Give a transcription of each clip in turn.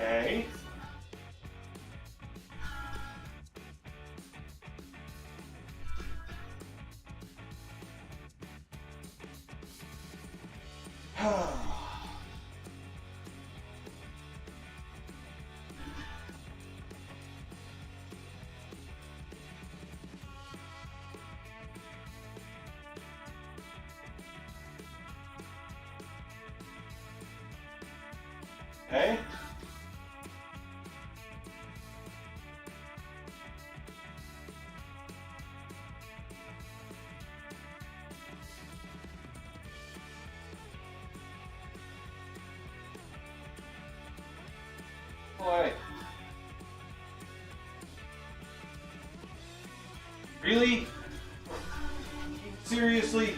Okay. Okay. Boy. Really? Seriously?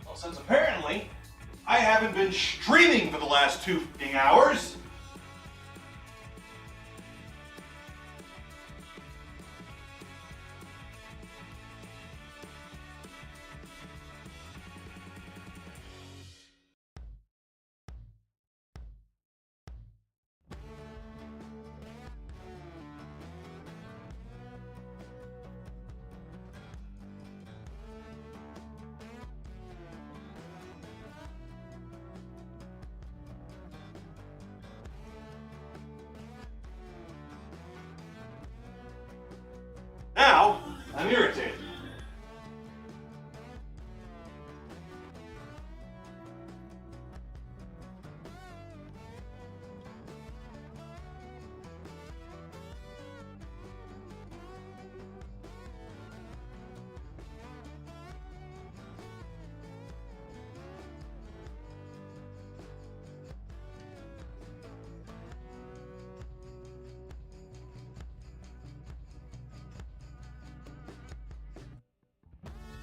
Well, since apparently I haven't been streaming for the last 2 fucking hours. Now, I'm irritated.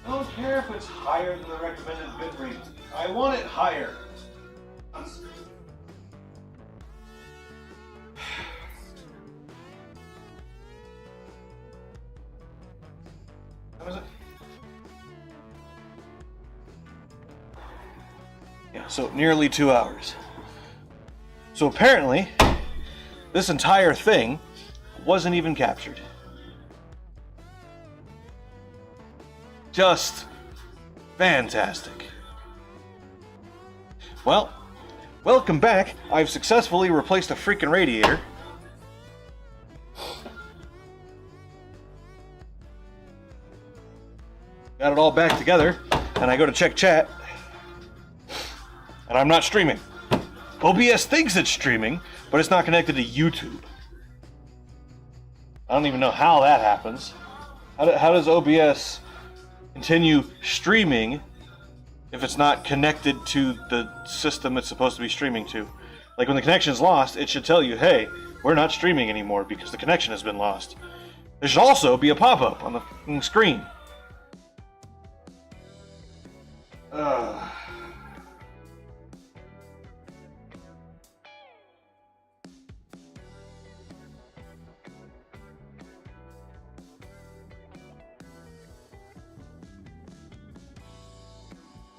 I don't care if it's higher than the recommended bitrate. I want it higher. How is it? Yeah, so nearly 2 hours. So apparently, this entire thing wasn't even captured. Just fantastic. Well, welcome back. I've successfully replaced a freaking radiator. Got it all back together, and I go to check chat, and I'm not streaming. OBS thinks it's streaming, but it's not connected to YouTube. I don't even know how that happens. How does OBS continue streaming if it's not connected to the system it's supposed to be streaming to? Like when the connection is lost, it should tell you, hey, we're not streaming anymore because the connection has been lost. There should also be a pop-up on the screen.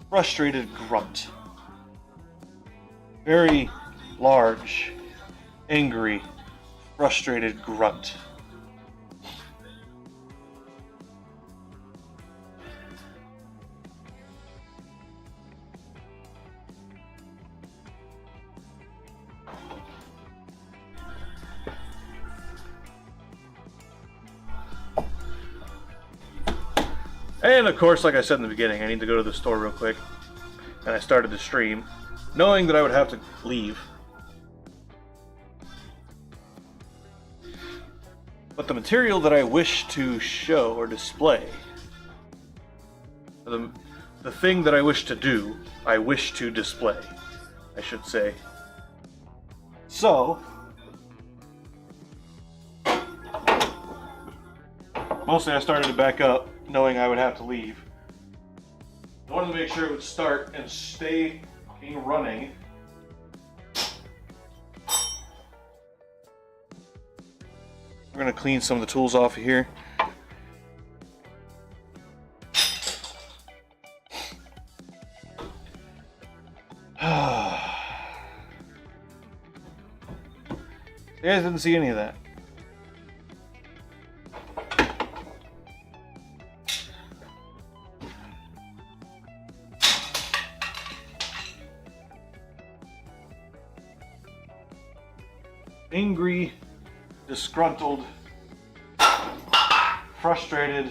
Frustrated grunt. Very large, angry, frustrated grunt. And of course, like I said in the beginning, I need to go to the store real quick. And I started the stream, knowing that I would have to leave. But the material that I wish to show or display, the thing that I wish to do, I wish to display, I should say. So, Mostly I started to back up, knowing I would have to leave. I wanted to make sure it would start and stay running. We're gonna clean some of the tools off of here. You guys didn't see any of that. Angry, disgruntled, frustrated,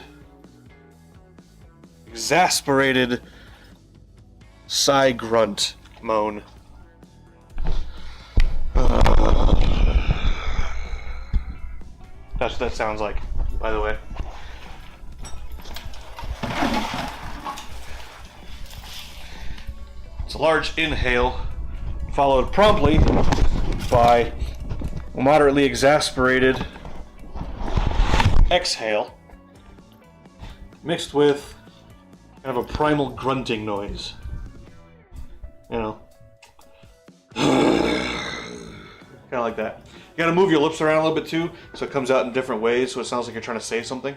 exasperated sigh, grunt, moan. That's what that sounds like, by the way. It's a large inhale, followed promptly by a moderately exasperated exhale, mixed with kind of a primal grunting noise. You know. Kind of like that. You gotta move your lips around a little bit too, so it comes out in different ways, so it sounds like you're trying to say something.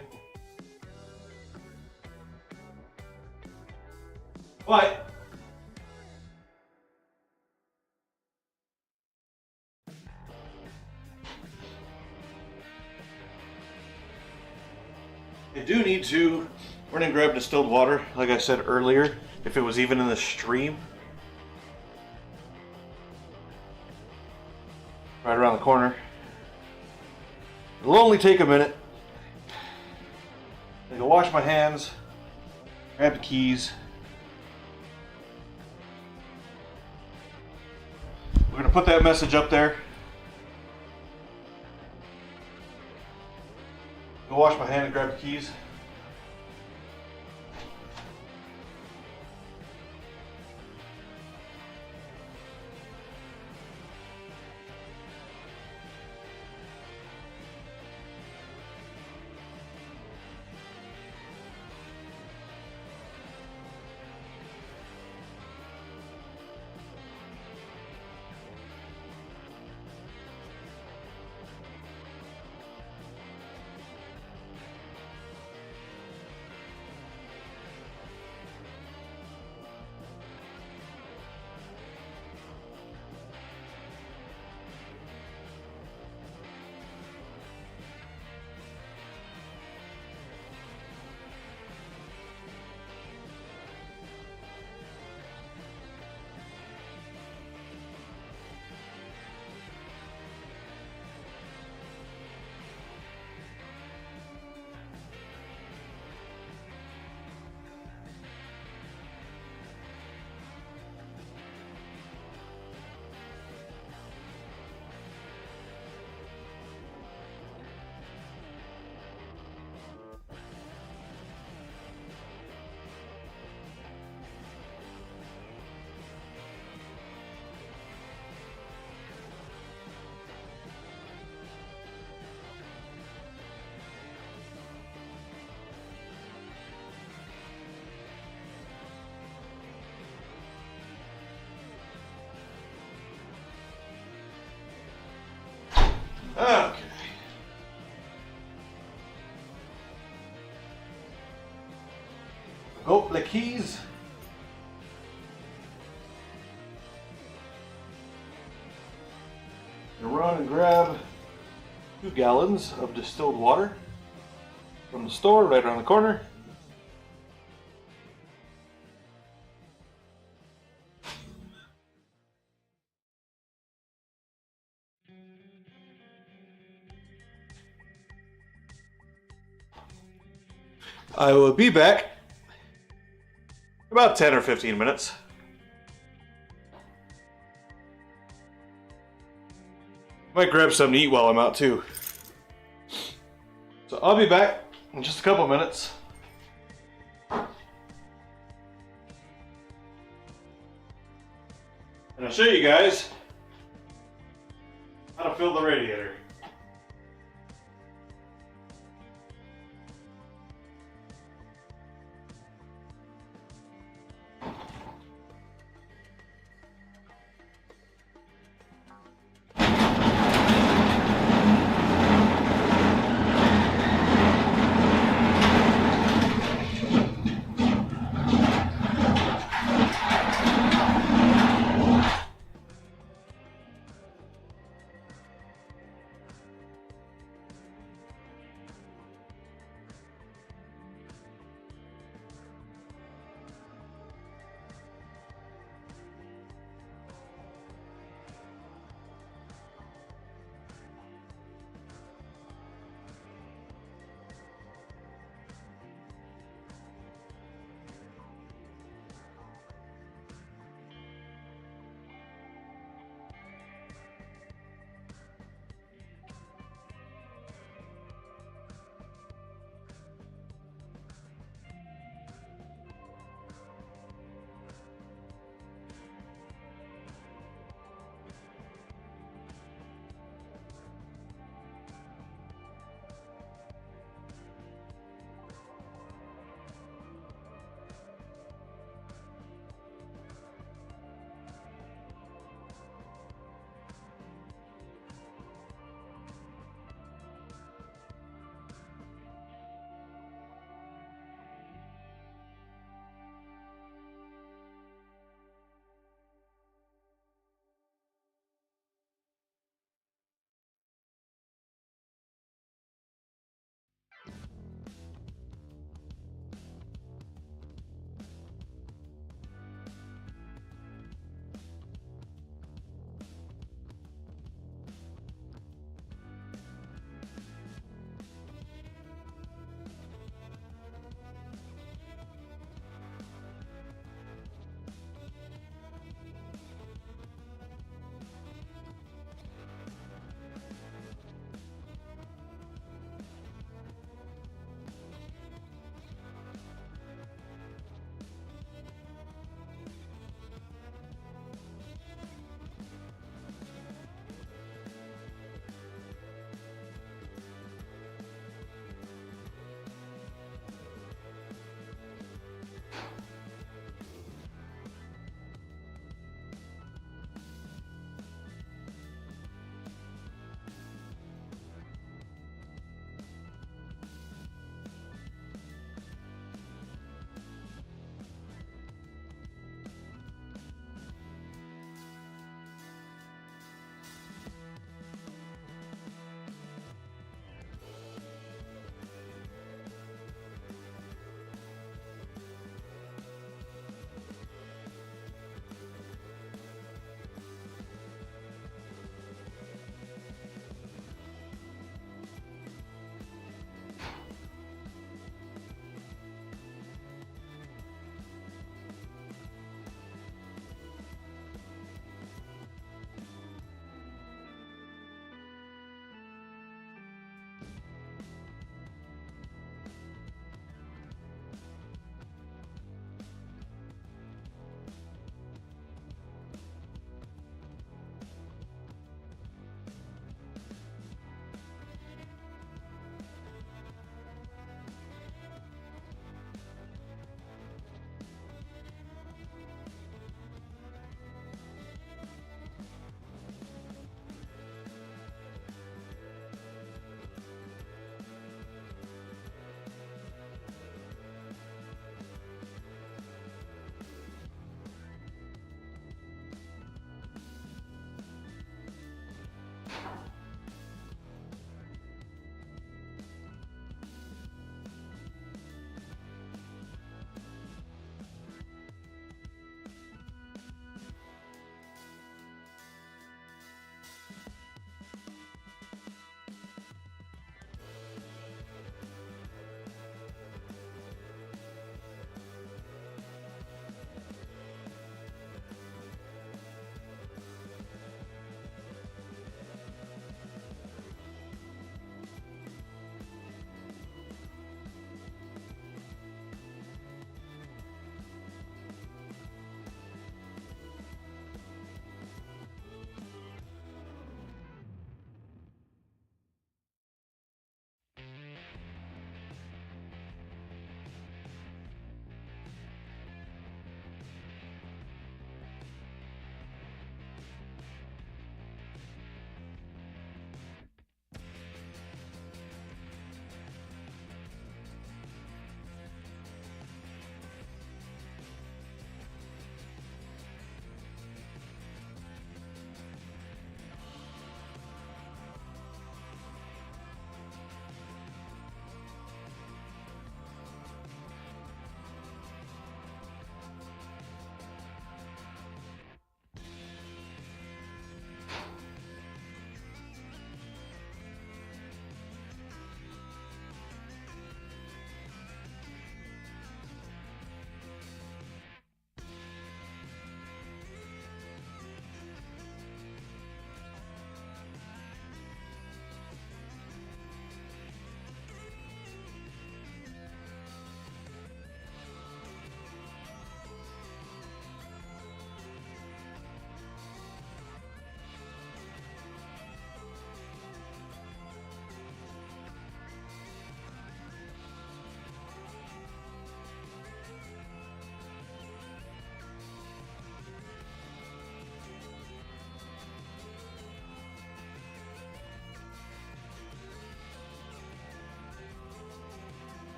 But you do need to run and grab distilled water, like I said earlier, if it was even in the stream. Right around the corner. It'll only take a minute. I go wash my hands, grab the keys. We're gonna put that message up there. Go wash my hand and grab the keys. Okay. Go the keys. And run and grab 2 gallons of distilled water from the store right around the corner. I will be back in about 10 or 15 minutes. Might grab something to eat while I'm out too. So I'll be back in just a couple minutes. And I'll show you guys how to fill the radiator.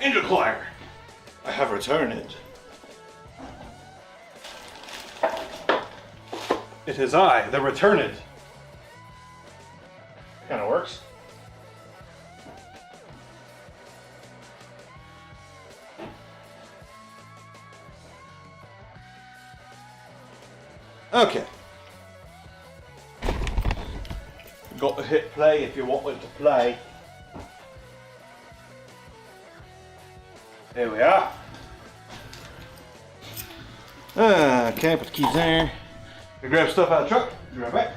Angel Choir, I have returned. It is I, the returned. Kind of works. Okay. Got to hit play if you want it to play. There we are. Okay, put the keys there. Grab stuff out of the truck. Be right back.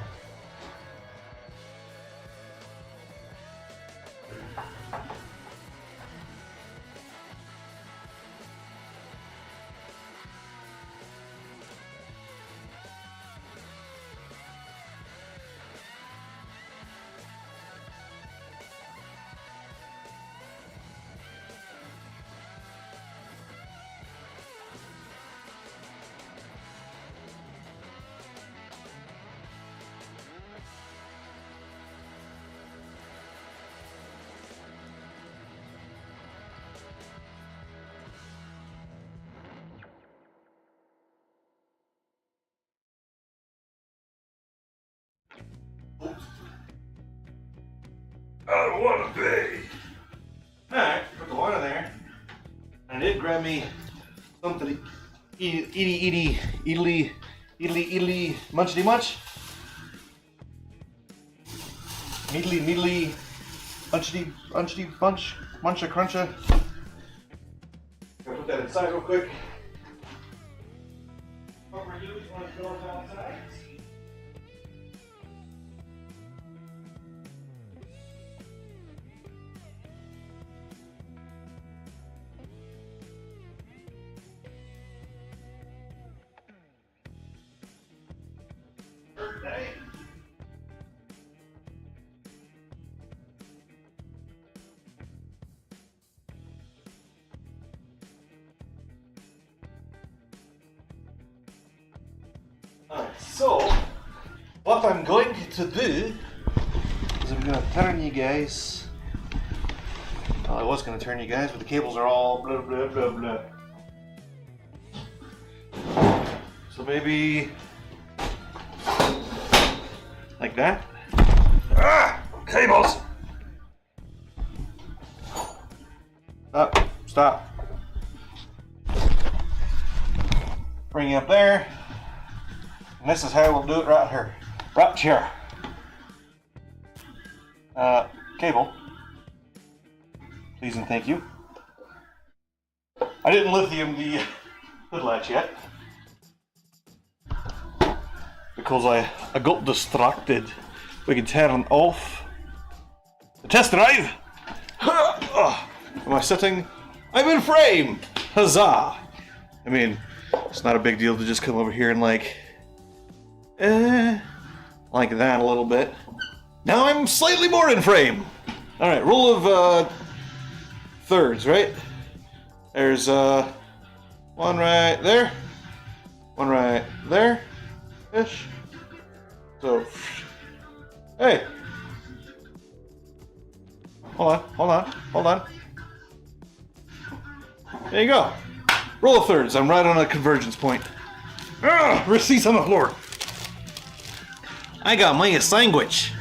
I don't want to pay. Alright, put the water there. And it grabbed me something to eaty, munchity munch. Meedly, munchity bunch, muncha cruncha. Gotta put that inside real quick. What we're doing is want to go outside. Alright, so what I'm going to do is I'm going to turn you guys. Well, I was going to turn you guys, but the cables are all blah blah blah blah. So maybe like that. Ah! Cables! Stop. Bring you up there. And this is how we'll do it right here. Right here. Cable. Please and thank you. I didn't lithium the hood latch yet. Because I got distracted. We can turn off the test drive. Am I sitting? I'm in frame! Huzzah! I mean, it's not a big deal to just come over here and like that a little bit. Now I'm slightly more in frame. Alright, rule of thirds, right? There's one right there, one right there, ish. So, hey. Hold on. There you go. Rule of thirds, I'm right on a convergence point. Receipts on the floor. I got my sandwich,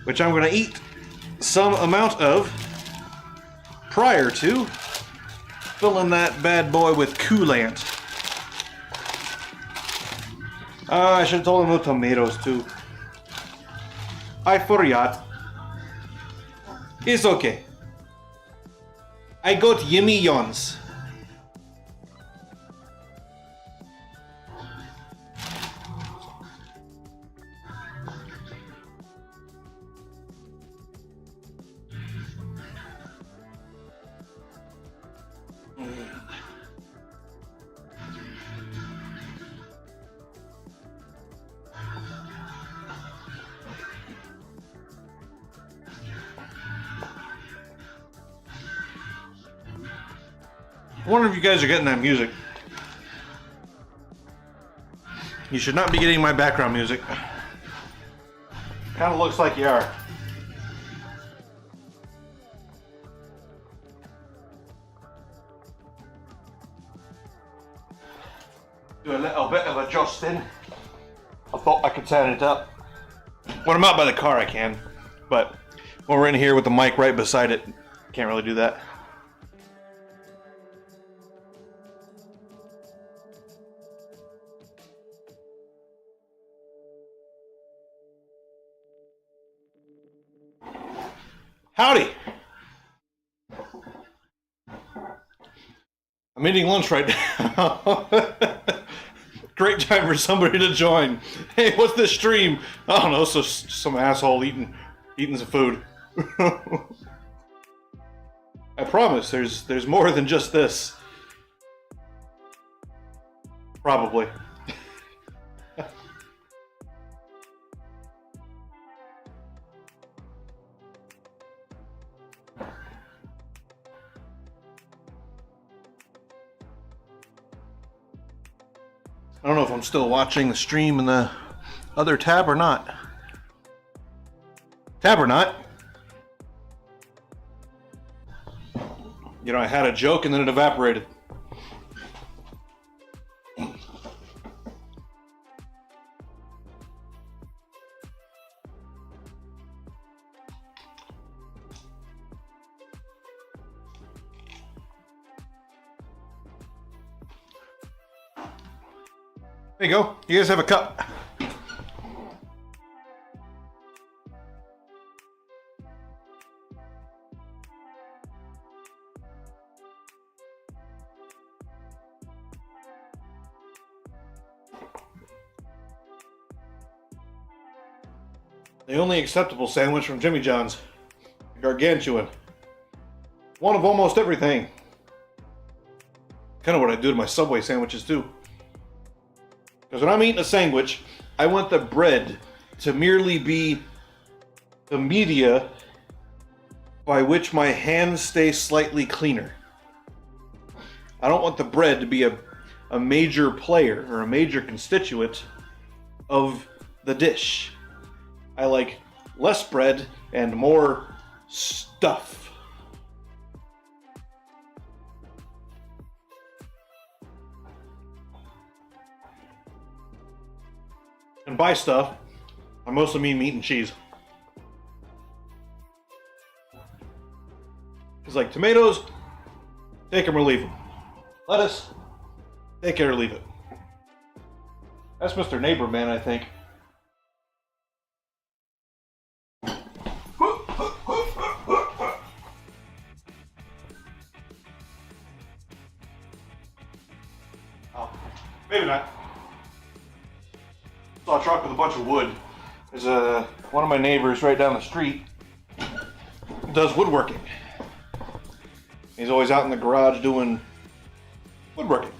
which I'm gonna eat some amount of prior to filling that bad boy with coolant. I should have told him no tomatoes too. I forgot. It's okay. I got yummy yawns. I wonder if you guys are getting that music. You should not be getting my background music. Kind of looks like you are. Do a little bit of adjusting. I thought I could set it up. When I'm out by the car, I can. But when we're in here with the mic right beside it, can't really do that. Howdy! I'm eating lunch right now. Great time for somebody to join. Hey, what's this stream? I don't know, so some asshole eating some food. I promise, there's more than just this. Probably. I don't know if I'm still watching the stream in the other tab or not. Tab or not. You know, I had a joke and then it evaporated. There you go. You guys have a cup. The only acceptable sandwich from Jimmy John's. Gargantuan. One of almost everything. Kind of what I do to my Subway sandwiches too. Because when I'm eating a sandwich, I want the bread to merely be the media by which my hands stay slightly cleaner. I don't want the bread to be a major player or a major constituent of the dish. I like less bread and more stuff. And by stuff, I mostly mean meat and cheese. It's like tomatoes, take them or leave them. Lettuce, take it or leave it. That's Mr. Neighbor Man, I think. Oh, maybe not. Saw a truck with a bunch of wood. There's one of my neighbors right down the street does woodworking. He's always out in the garage doing woodworking.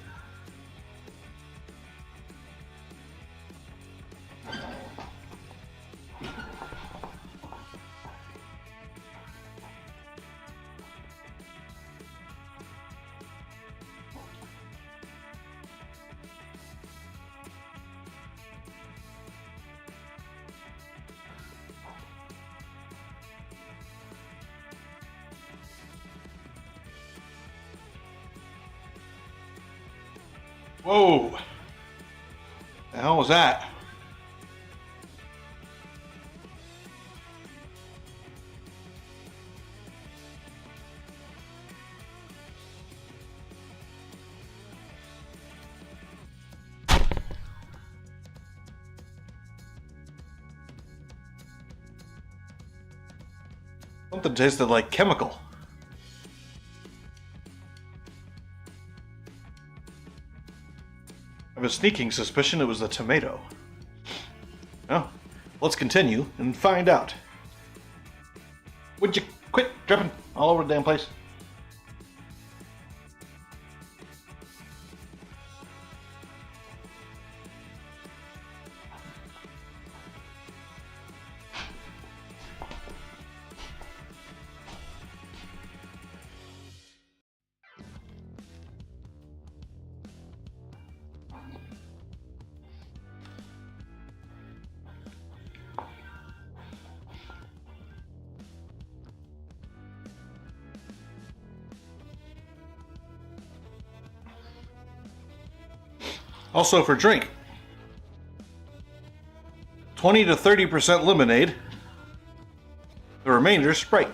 Whoa! The hell was that? Something tasted like chemical. I have a sneaking suspicion it was the tomato. Well, let's continue and find out. Would you quit dripping all over the damn place? Also for drink, 20 to 30% lemonade, the remainder Sprite.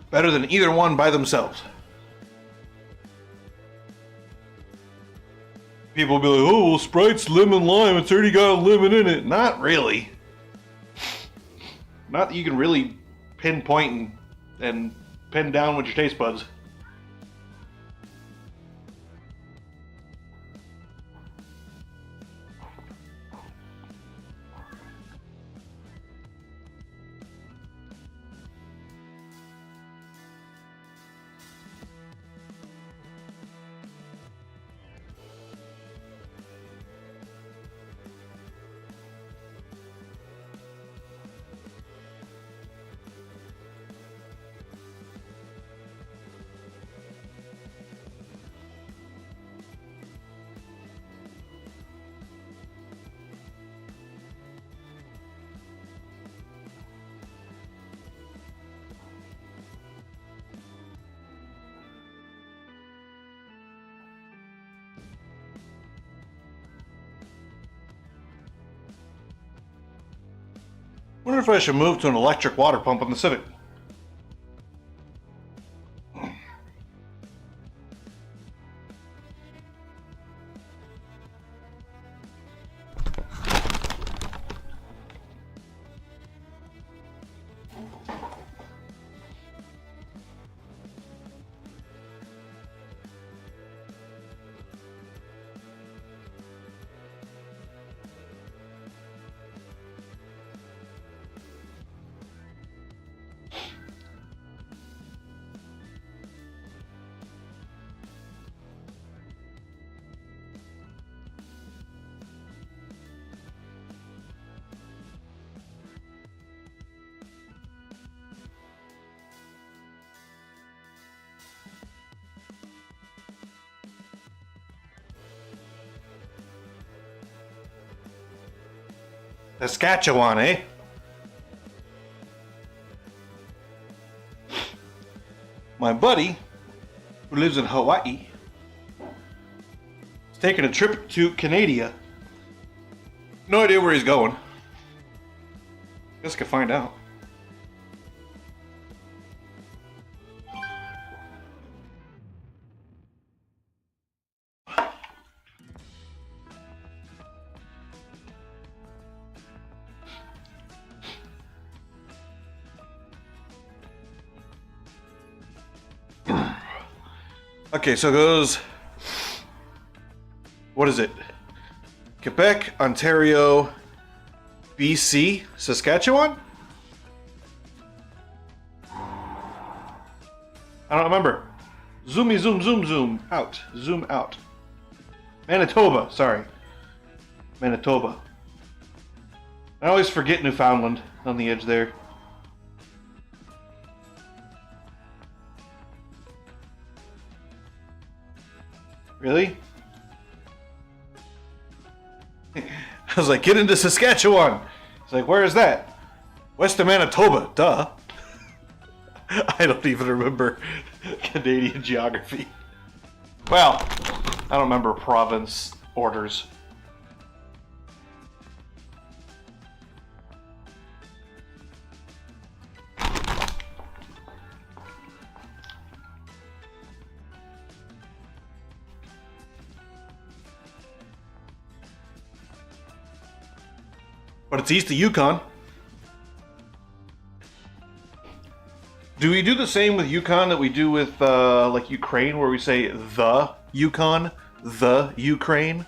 Better than either one by themselves. People will be like, oh, well, Sprite's lemon lime, it's already got a lemon in it. Not really. Not that you can really pinpoint and pin down with your taste buds. Wonder if I should move to an electric water pump on the Civic. Saskatchewan, eh? My buddy, who lives in Hawaii, is taking a trip to Canada. No idea where he's going. Guess I could find out. Okay, so it goes, what is it? Quebec, Ontario, BC, Saskatchewan? I don't remember. Zoomy, zoom, zoom, zoom, out, zoom out. Manitoba, sorry. Manitoba. I always forget Newfoundland on the edge there. Really? I was like, get into Saskatchewan. It's like, where is that? West of Manitoba, duh. I don't even remember Canadian geography. Well, I don't remember province orders. But it's east of Yukon. Do we do the same with Yukon that we do with like Ukraine, where we say the Yukon, the Ukraine?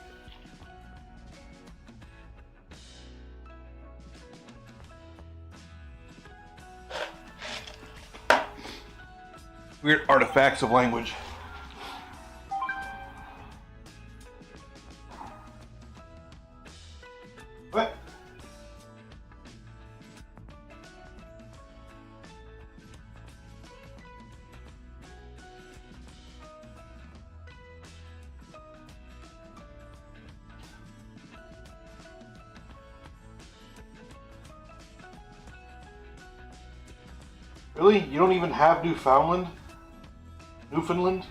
Weird artifacts of language. What? Really? You don't even have Newfoundland? Newfoundland?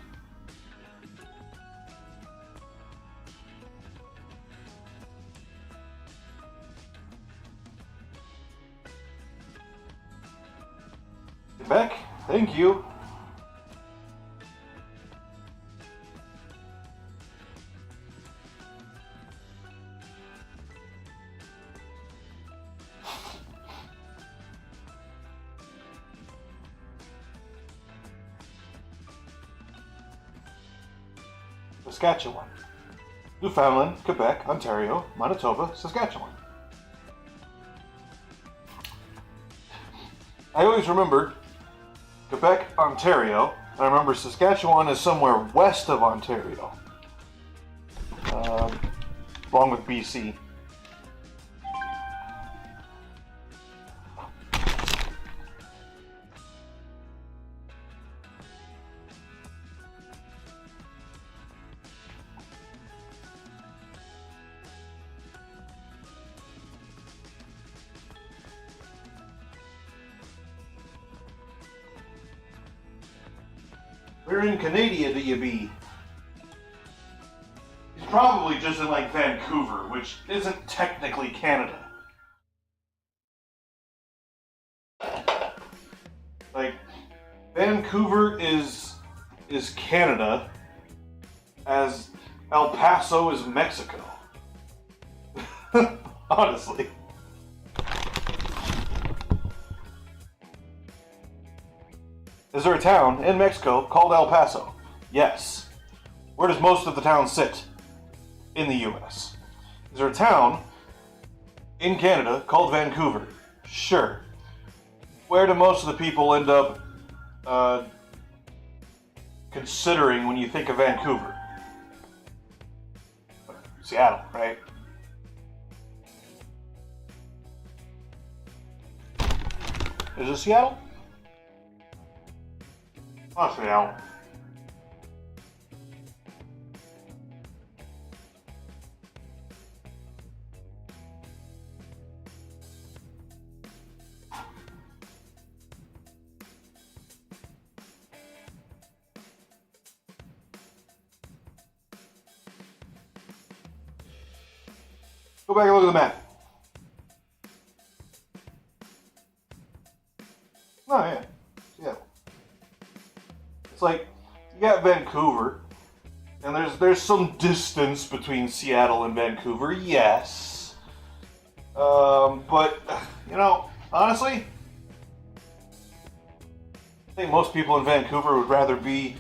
Quebec? Thank you. Saskatchewan. Newfoundland, Quebec, Ontario, Manitoba, Saskatchewan. I always remember Quebec, Ontario, and I remember Saskatchewan is somewhere west of Ontario, along with BC. Where in Canada do you be? He's probably just in like Vancouver, which isn't technically Canada. Like, Vancouver is Canada, as El Paso is Mexico. Honestly. Is there a town in Mexico called El Paso? Yes. Where does most of the town sit? In the US. Is there a town in Canada called Vancouver? Sure. Where do most of the people end up considering when you think of Vancouver? Seattle, right? Is it Seattle? Oh, Seattle. Go back and look at the map. Oh, yeah. Seattle. It's like, you got Vancouver, and there's some distance between Seattle and Vancouver, yes. But, you know, honestly, I think most people in Vancouver would rather be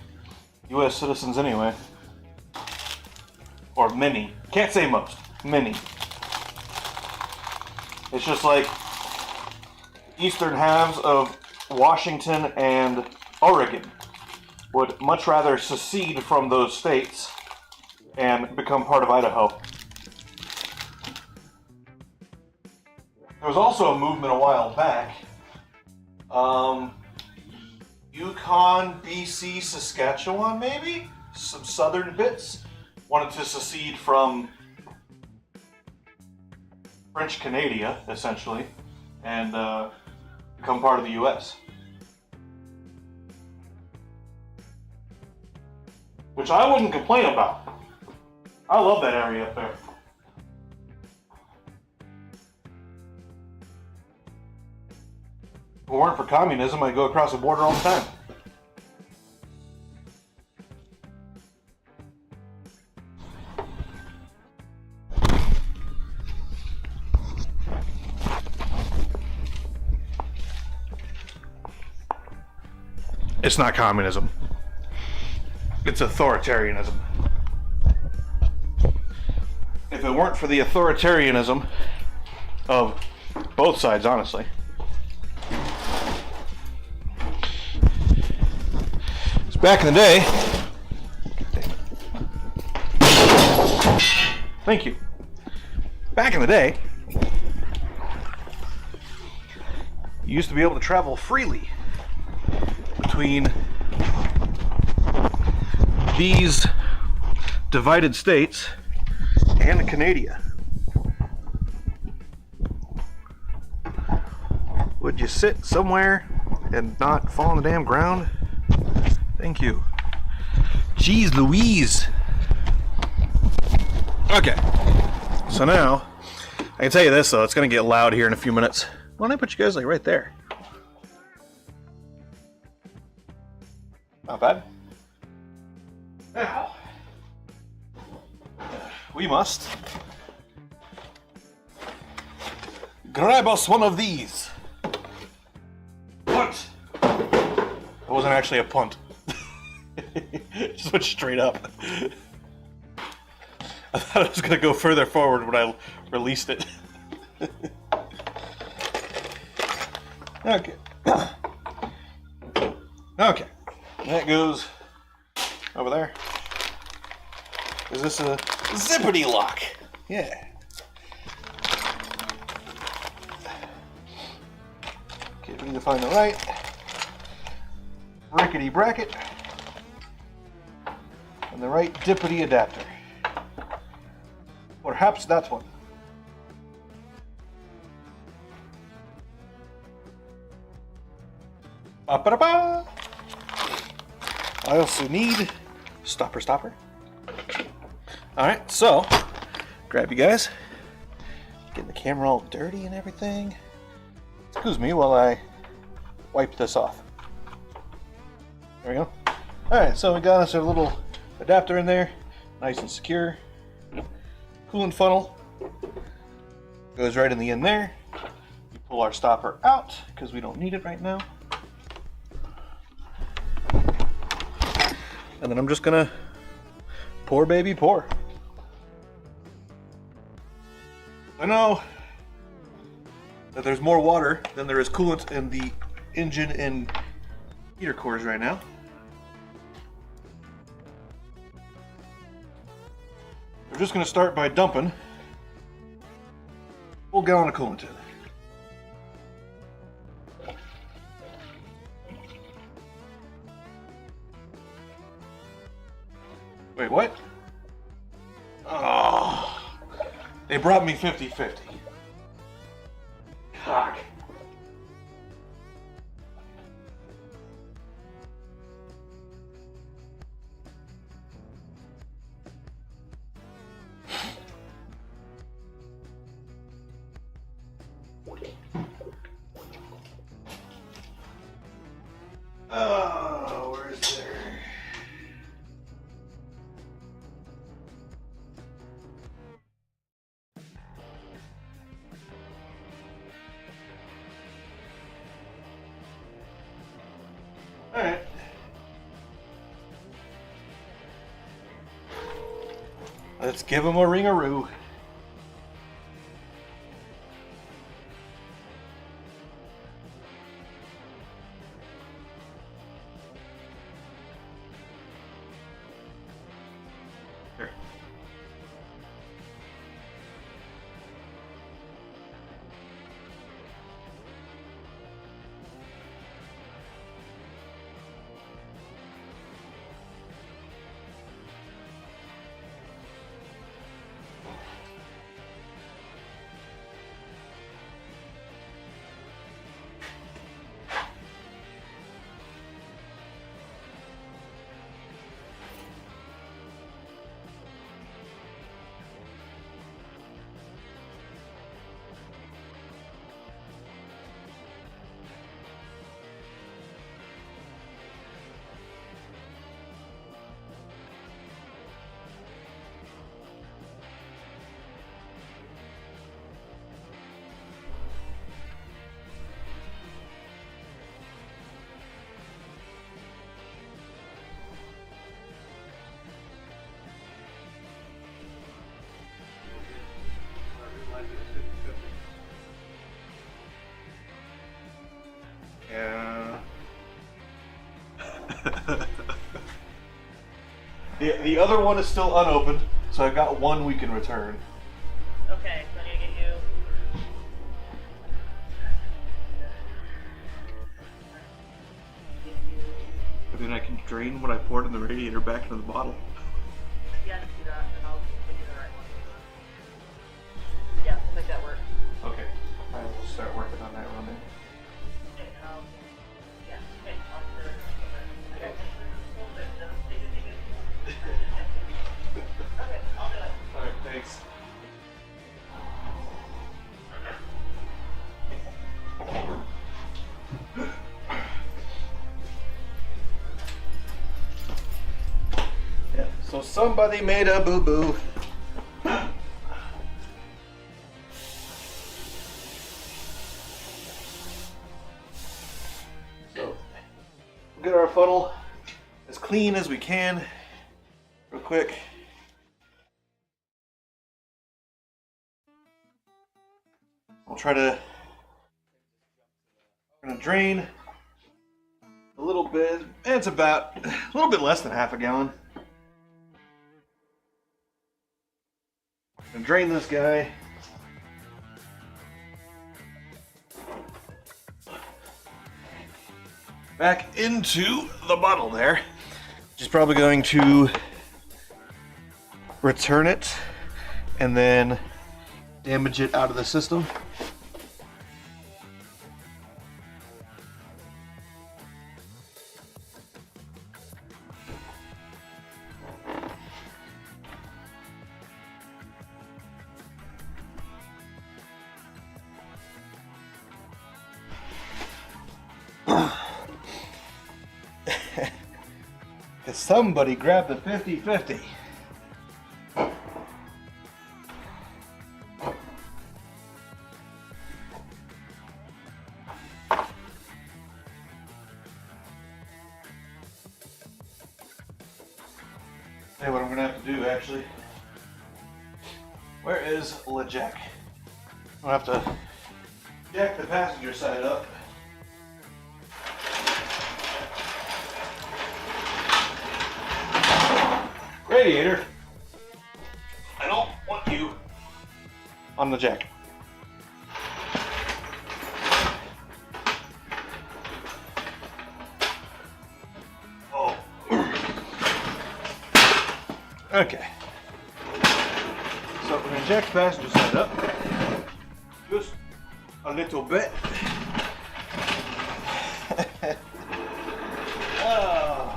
US citizens anyway. Or many. Can't say most. Many. It's just like eastern halves of Washington and Oregon would much rather secede from those states and become part of Idaho. There was also a movement a while back. Yukon, BC, Saskatchewan, maybe? Some southern bits wanted to secede from French Canada, essentially, and become part of the US. Which I wouldn't complain about. I love that area up there. If it weren't for communism, I'd go across the border all the time. It's not communism. It's authoritarianism. If it weren't for the authoritarianism of both sides, honestly. It's back in the day. Thank you. Back in the day, you used to be able to travel freely between these divided states and Canada. Would you sit somewhere and not fall on the damn ground? Thank you. Jeez Louise. Okay. So now, I can tell you this though, it's gonna get loud here in a few minutes. Why don't I put you guys like right there? Not bad. Now, we must grab us one of these. Punt! That wasn't actually a punt. Just went straight up. I thought it was going to go further forward when I released it. Okay. Okay. That goes over there. Is this a zippity lock? Yeah. Okay, we need to find the right rickety bracket and the right dippity adapter. Perhaps that one. Ba-ba-da-ba. I also need stopper. Alright, so grab you guys. Getting the camera all dirty and everything. Excuse me while I wipe this off. There we go. Alright, so we got us our little adapter in there. Nice and secure. Coolant funnel goes right in the end there. We pull our stopper out because we don't need it right now. And then I'm just gonna pour, baby, pour. I know that there's more water than there is coolant in the engine and heater cores right now. We're just gonna start by dumping a full gallon of coolant in. Wait, what? Oh, they brought me 50-50. Fuck. Oh, where is there? All right. Let's give him a ring-a-roo. Here. Yeah. The other one is still unopened, so I've got one we can return. Okay, so I need to get you. But then I can drain what I poured in the radiator back into the bottle. Yeah, just do that, and I'll give you the right one. Yeah, we'll make that work. Okay. I will start working on that one then. Okay, and I'll So somebody made a boo-boo. So, we'll get our funnel as clean as we can, real quick. We'll try to, we're gonna drain a little bit. It's about a little bit less than half a gallon. And drain this guy. Back into the bottle there. Just probably going to return it and then damage it out of the system. Somebody grab the 50-50. Hey, what I'm gonna have to do actually. Where is LeJack? I'm gonna have to jack the passenger side up. Radiator, I don't want you on the jack. Oh. Okay. So we're going to jack the passenger side up just a little bit. Oh.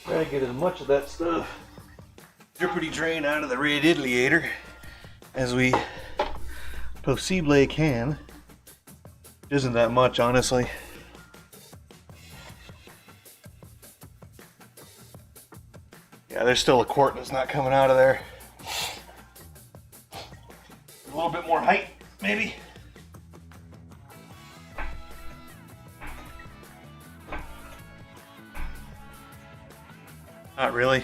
Try to get as much of that stuff drippity drain out of the radiator as we possibly can. Isn't that much, honestly. Yeah, there's still a quart that's not coming out of there. A little bit more height, maybe. Not really.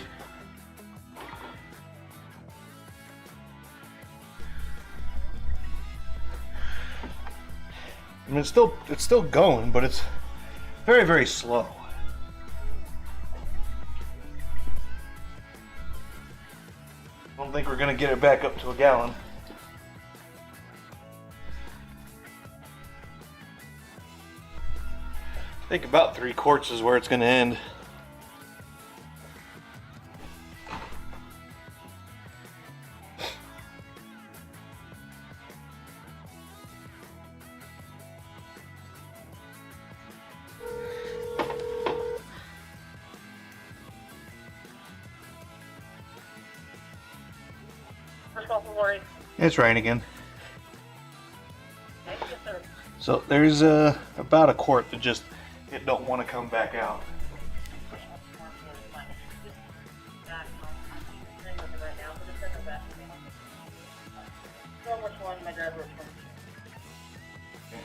I mean, it's still going, but it's very, very slow. I don't think we're gonna get it back up to a gallon. I think about 3 quarts is where it's gonna end. It's raining again. So there's about a quart that just it don't want to come back out.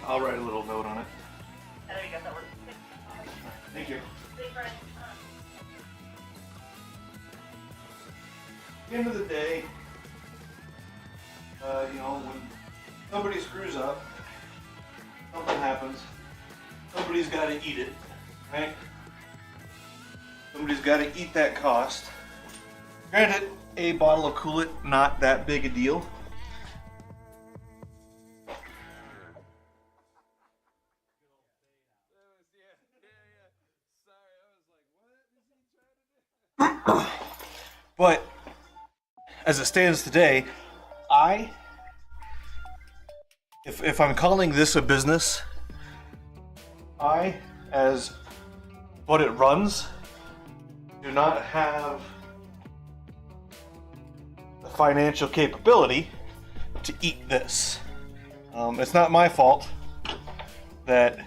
I'll write a little note on it. Thank you. At the end of the day, you know, when somebody screws up, something happens, somebody's got to eat it, right? Somebody's got to eat that cost. Granted, a bottle of coolant, not that big a deal. But as it stands today, I if I'm calling this a business, I, as what it runs, do not have the financial capability to eat this. It's not my fault that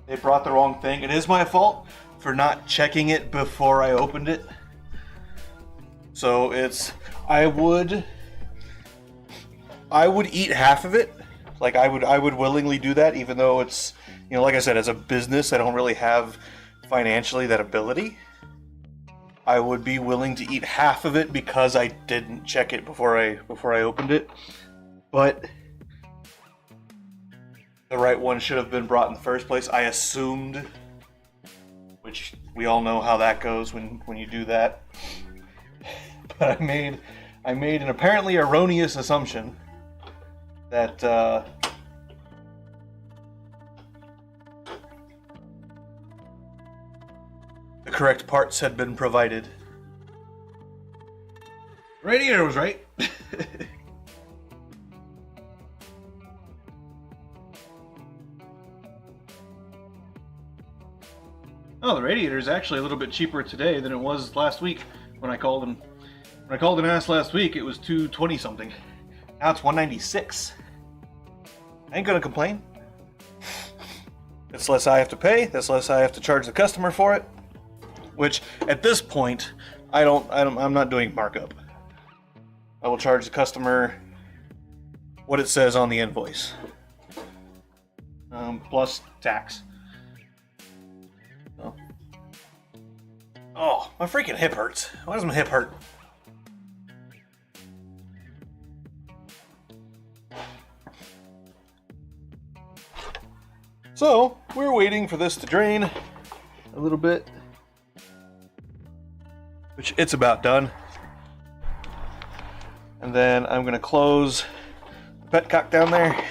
they brought the wrong thing. It is my fault for not checking it before I opened it. So I would eat half of it. Like I would willingly do that, even though it's, you know, like I said, as a business, I don't really have financially that ability. I would be willing to eat half of it because I didn't check it before I opened it. But the right one should have been brought in the first place. I assumed, which we all know how that goes when you do that. But I made an apparently erroneous assumption that the correct parts had been provided. Radiator was right. Oh, the radiator is actually a little bit cheaper today than it was last week when I called and asked last week. It was $220 something. Now it's $196. I ain't gonna complain. It's less I have to pay. That's less I have to charge the customer for it. Which at this point, I'm not doing markup. I will charge the customer what it says on the invoice, plus tax. Oh, my freaking hip hurts. Why does my hip hurt? So, we're waiting for this to drain a little bit, which it's about done. And then I'm going to close the petcock down there. I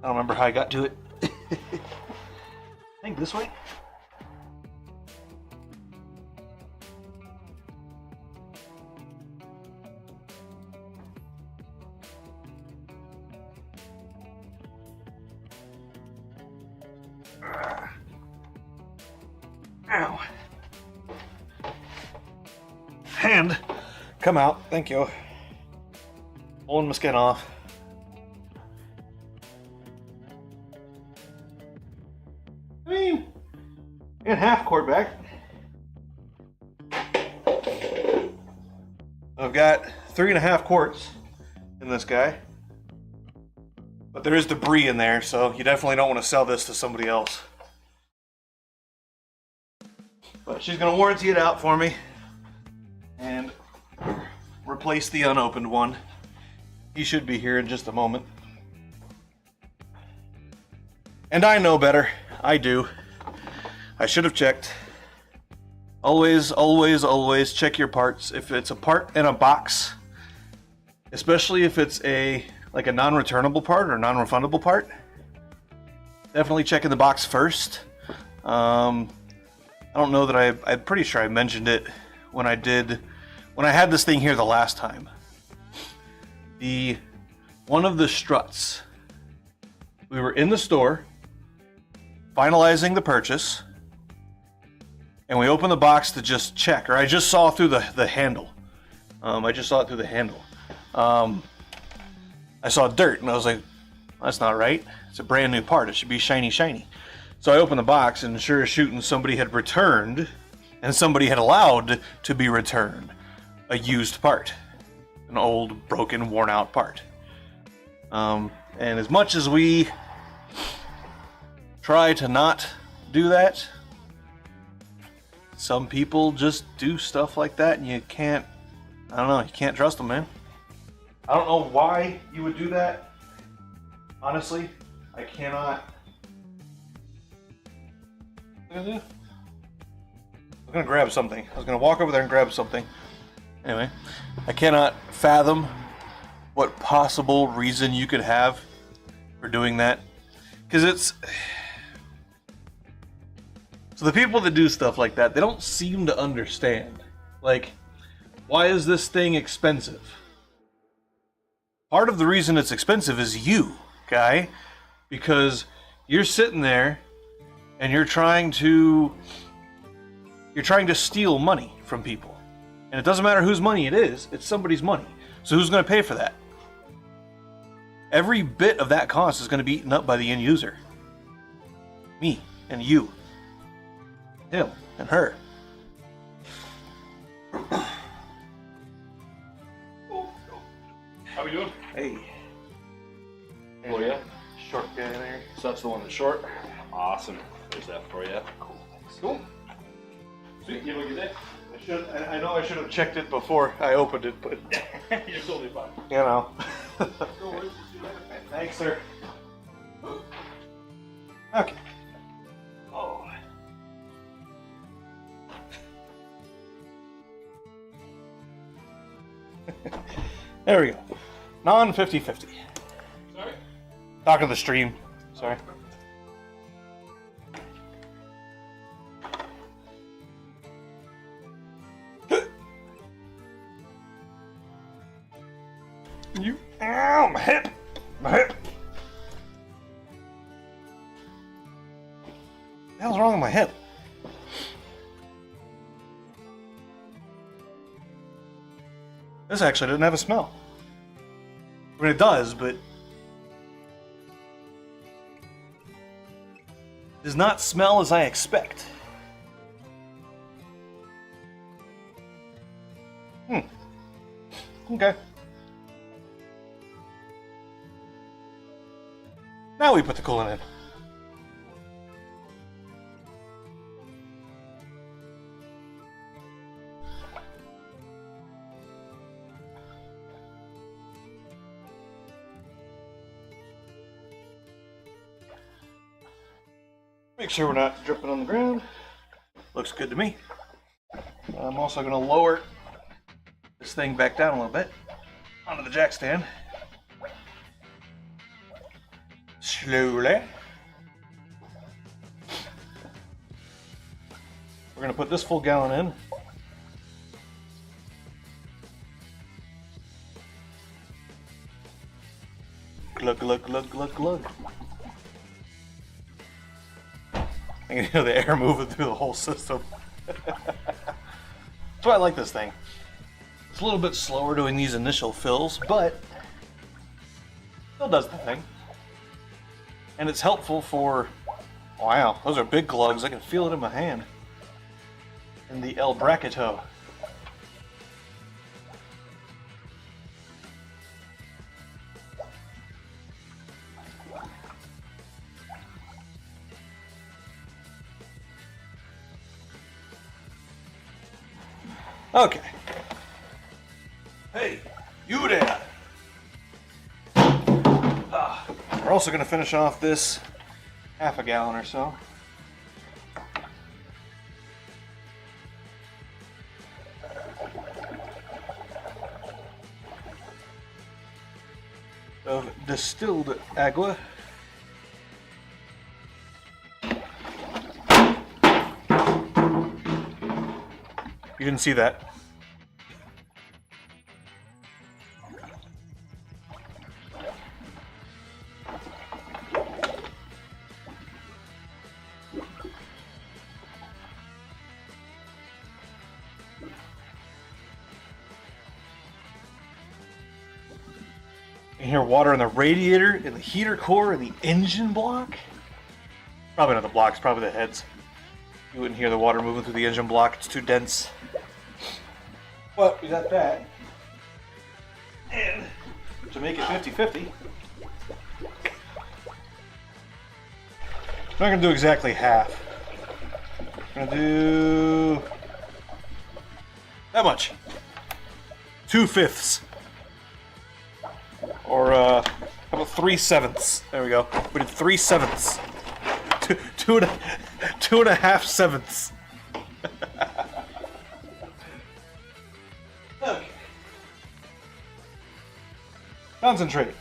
don't remember how I got to it. I think this way. Ow. Hand, come out. Thank you. Pulling my skin off. I mean, and half cord back. I've got 3.5 quarts in this guy. But there is debris in there, so you definitely don't want to sell this to somebody else. But she's going to warranty it out for me and replace the unopened one. He should be here in just a moment. And I know better. I do. I should have checked. Always, always, always check your parts. If it's a part in a box, especially if it's like a non-returnable part or non-refundable part, definitely check in the box first. I don't know that I'm pretty sure I mentioned it when I had this thing here the last time. One of the struts, we were in the store finalizing the purchase, and we opened the box to just check, or I just saw through the handle. I just saw it through the handle. I saw dirt and I was like, that's not right. It's a brand new part. It should be shiny, shiny. So I opened the box, and sure as shooting, somebody had returned, and somebody had allowed to be returned a used part, an old, broken, worn out part. And as much as we try to not do that, some people just do stuff like that, and you can't trust them, man. I don't know why you would do that. Honestly, I cannot. What am I gonna do? I'm gonna grab something. I was gonna walk over there and grab something. Anyway, I cannot fathom what possible reason you could have for doing that. Because it's... So the people that do stuff like that, they don't seem to understand. Like, why is this thing expensive? Part of the reason it's expensive is you, guy, because you're sitting there and you're trying to steal money from people. And it doesn't matter whose money it is, it's somebody's money. So who's going to pay for that? Every bit of that cost is going to be eaten up by the end user. Me and you. Him and her. How we doing? Hey. Oh yeah? Short guy there. So that's the one that's short? Awesome. There's that for you. Cool. Sweet, you have a good day. I know I should have checked it before I opened it, but You're totally fine. you know. No worries. See you later. Thanks, sir. Okay. Oh. There we go. Non 50/50. Sorry? Talking to the stream. Sorry. You. Ow, my hip. My hip. What the hell's wrong with my hip? This actually doesn't have a smell. I mean, it does, but it does not smell as I expect. Okay. Now we put the coolant in. Make sure we're not dripping on the ground. Looks good to me. I'm also going to lower this thing back down a little bit onto the jack stand. Slowly. We're going to put this full gallon in. Glug, glug, glug, glug, glug. I can hear the air moving through the whole system. That's why I like this thing. It's a little bit slower doing these initial fills, but still does the thing. And it's helpful for, wow, those are big glugs. I can feel it in my hand. In the El Bracketo. Okay. Hey, you there. We're also going to finish off this half a gallon or so. Of distilled agua. You didn't see that. You can hear water in the radiator, in the heater core, in the engine block. Probably not the blocks, probably the heads. You wouldn't hear the water moving through the engine block, it's too dense. But we got that. And to make it 50-50, I'm not going to do exactly half. I'm going to do that much. 2/5. Or, how about 3/7? There we go. We did 3/7. Two and a half sevenths. Okay. Concentrate.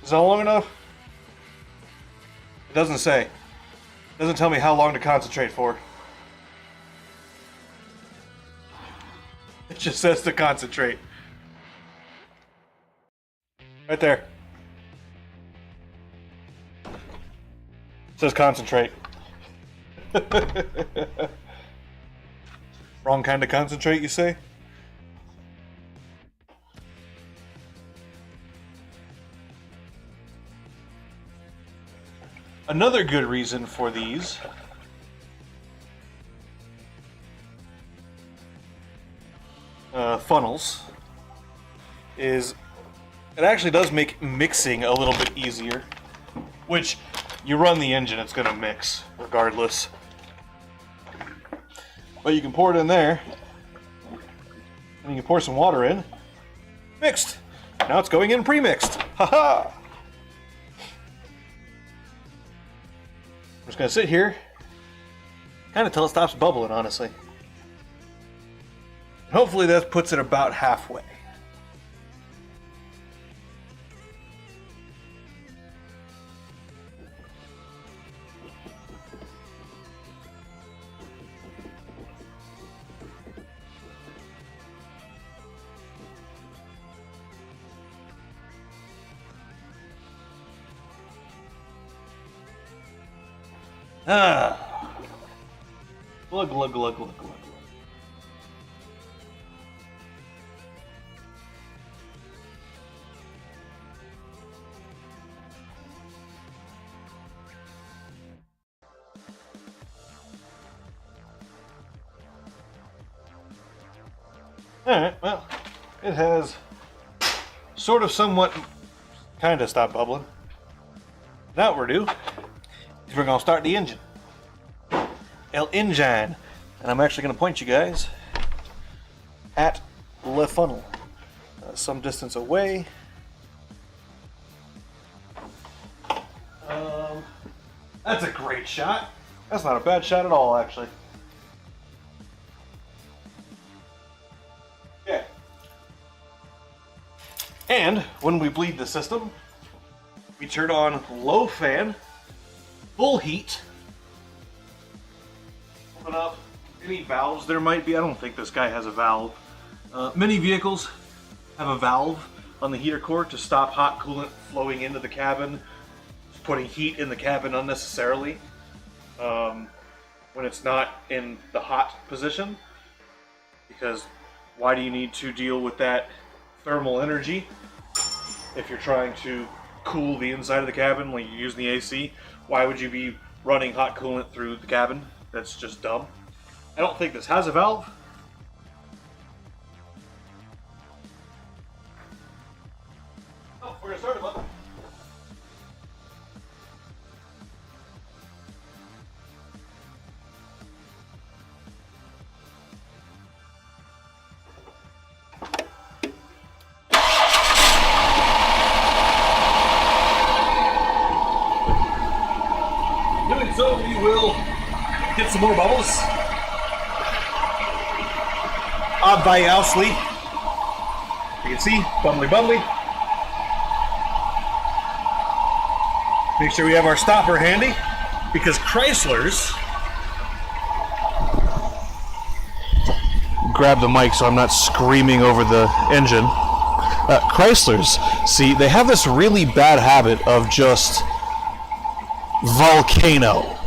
Is that long enough? It doesn't say. It doesn't tell me how long to concentrate for. just says to concentrate. Right there. It says concentrate. Wrong kind of concentrate, you say? Another good reason for these funnels is it actually does make mixing a little bit easier, which you run the engine, it's going to mix regardless. But you can pour it in there, and you can pour some water in. Mixed. Now it's going in pre-mixed. Haha! I'm just going to sit here, kind of till it stops bubbling, honestly. Hopefully that puts it about halfway. Ah. Glug, glug, glug, glug, glug. Alright, well, it has sort of somewhat kind of stopped bubbling. Now what we're due is we're going to start the engine. El engine. And I'm actually going to point you guys at the funnel. Some distance away. That's a great shot. That's not a bad shot at all, actually. Yeah. And when we bleed the system, we turn on low fan, full heat. Open up any valves there might be. I don't think this guy has a valve. Many vehicles have a valve on the heater core to stop hot coolant flowing into the cabin, putting heat in the cabin unnecessarily when it's not in the hot position. Because why do you need to deal with that thermal energy if you're trying to cool the inside of the cabin like you're using the AC? Why would you be running hot coolant through the cabin? That's just dumb. I don't think this has a valve. Oh, we're gonna start it, bud. Doing so, we will get some more bubbles. Obviously, you can see, bubbly bubbly. Make sure we have our stopper handy, because Chrysler's, grab the mic so I'm not screaming over the engine. Chrysler's, see, they have this really bad habit of just volcano.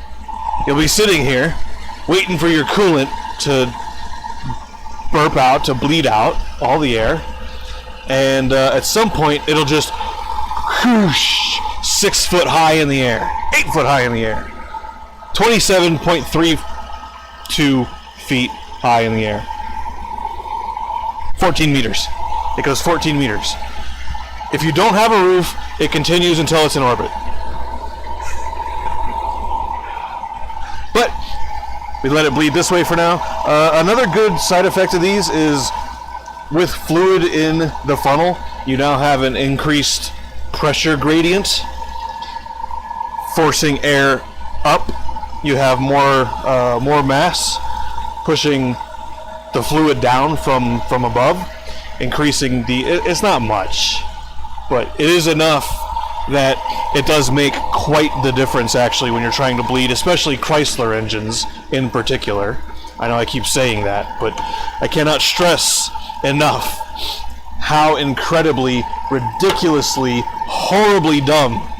You'll be sitting here waiting for your coolant to burp out, to bleed out all the air, and at some point it'll just whoosh, 6 foot high in the air, 8 foot high in the air, 27.32 feet high in the air, 14 meters. It goes 14 meters. If you don't have a roof, it continues until it's in orbit. But we let it bleed this way for now. Another good side effect of these is with fluid in the funnel, you now have an increased pressure gradient, forcing air up. You have more mass pushing the fluid down from above, increasing it's not much, but it is enough that it does make quite the difference actually when you're trying to bleed, especially Chrysler engines in particular. I know I keep saying that, but I cannot stress enough how incredibly, ridiculously, horribly dumb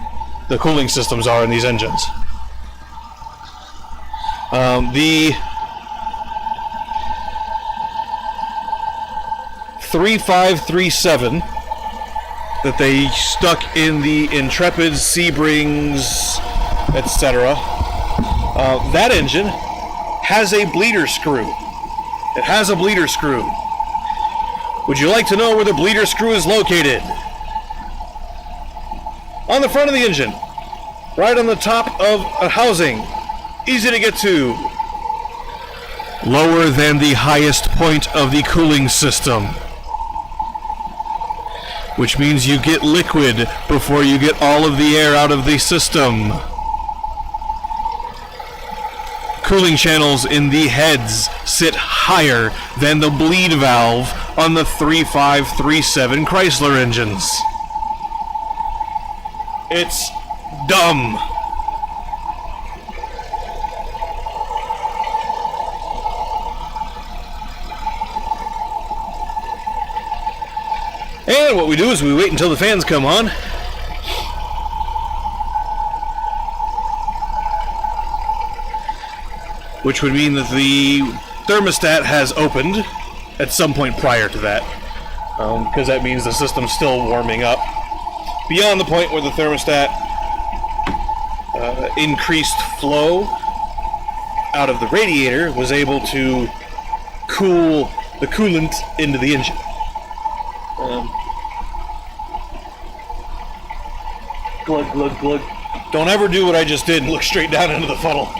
the cooling systems are in these engines. The 3537 that they stuck in the Intrepids, Sebrings, etc. That engine has a bleeder screw. It has a bleeder screw. Would you like to know where the bleeder screw is located? On the front of the engine. Right on the top of a housing. Easy to get to. Lower than the highest point of the cooling system. Which means you get liquid before you get all of the air out of the system. Cooling channels in the heads sit higher than the bleed valve on the 3537 Chrysler engines. It's dumb. And what we do is we wait until the fans come on. Which would mean that the thermostat has opened at some point prior to that. Because that means the system's still warming up. Beyond the point where the thermostat increased flow out of the radiator was able to cool the coolant into the engine. Glug, glug, glug. Don't ever do what I just did and look straight down into the funnel.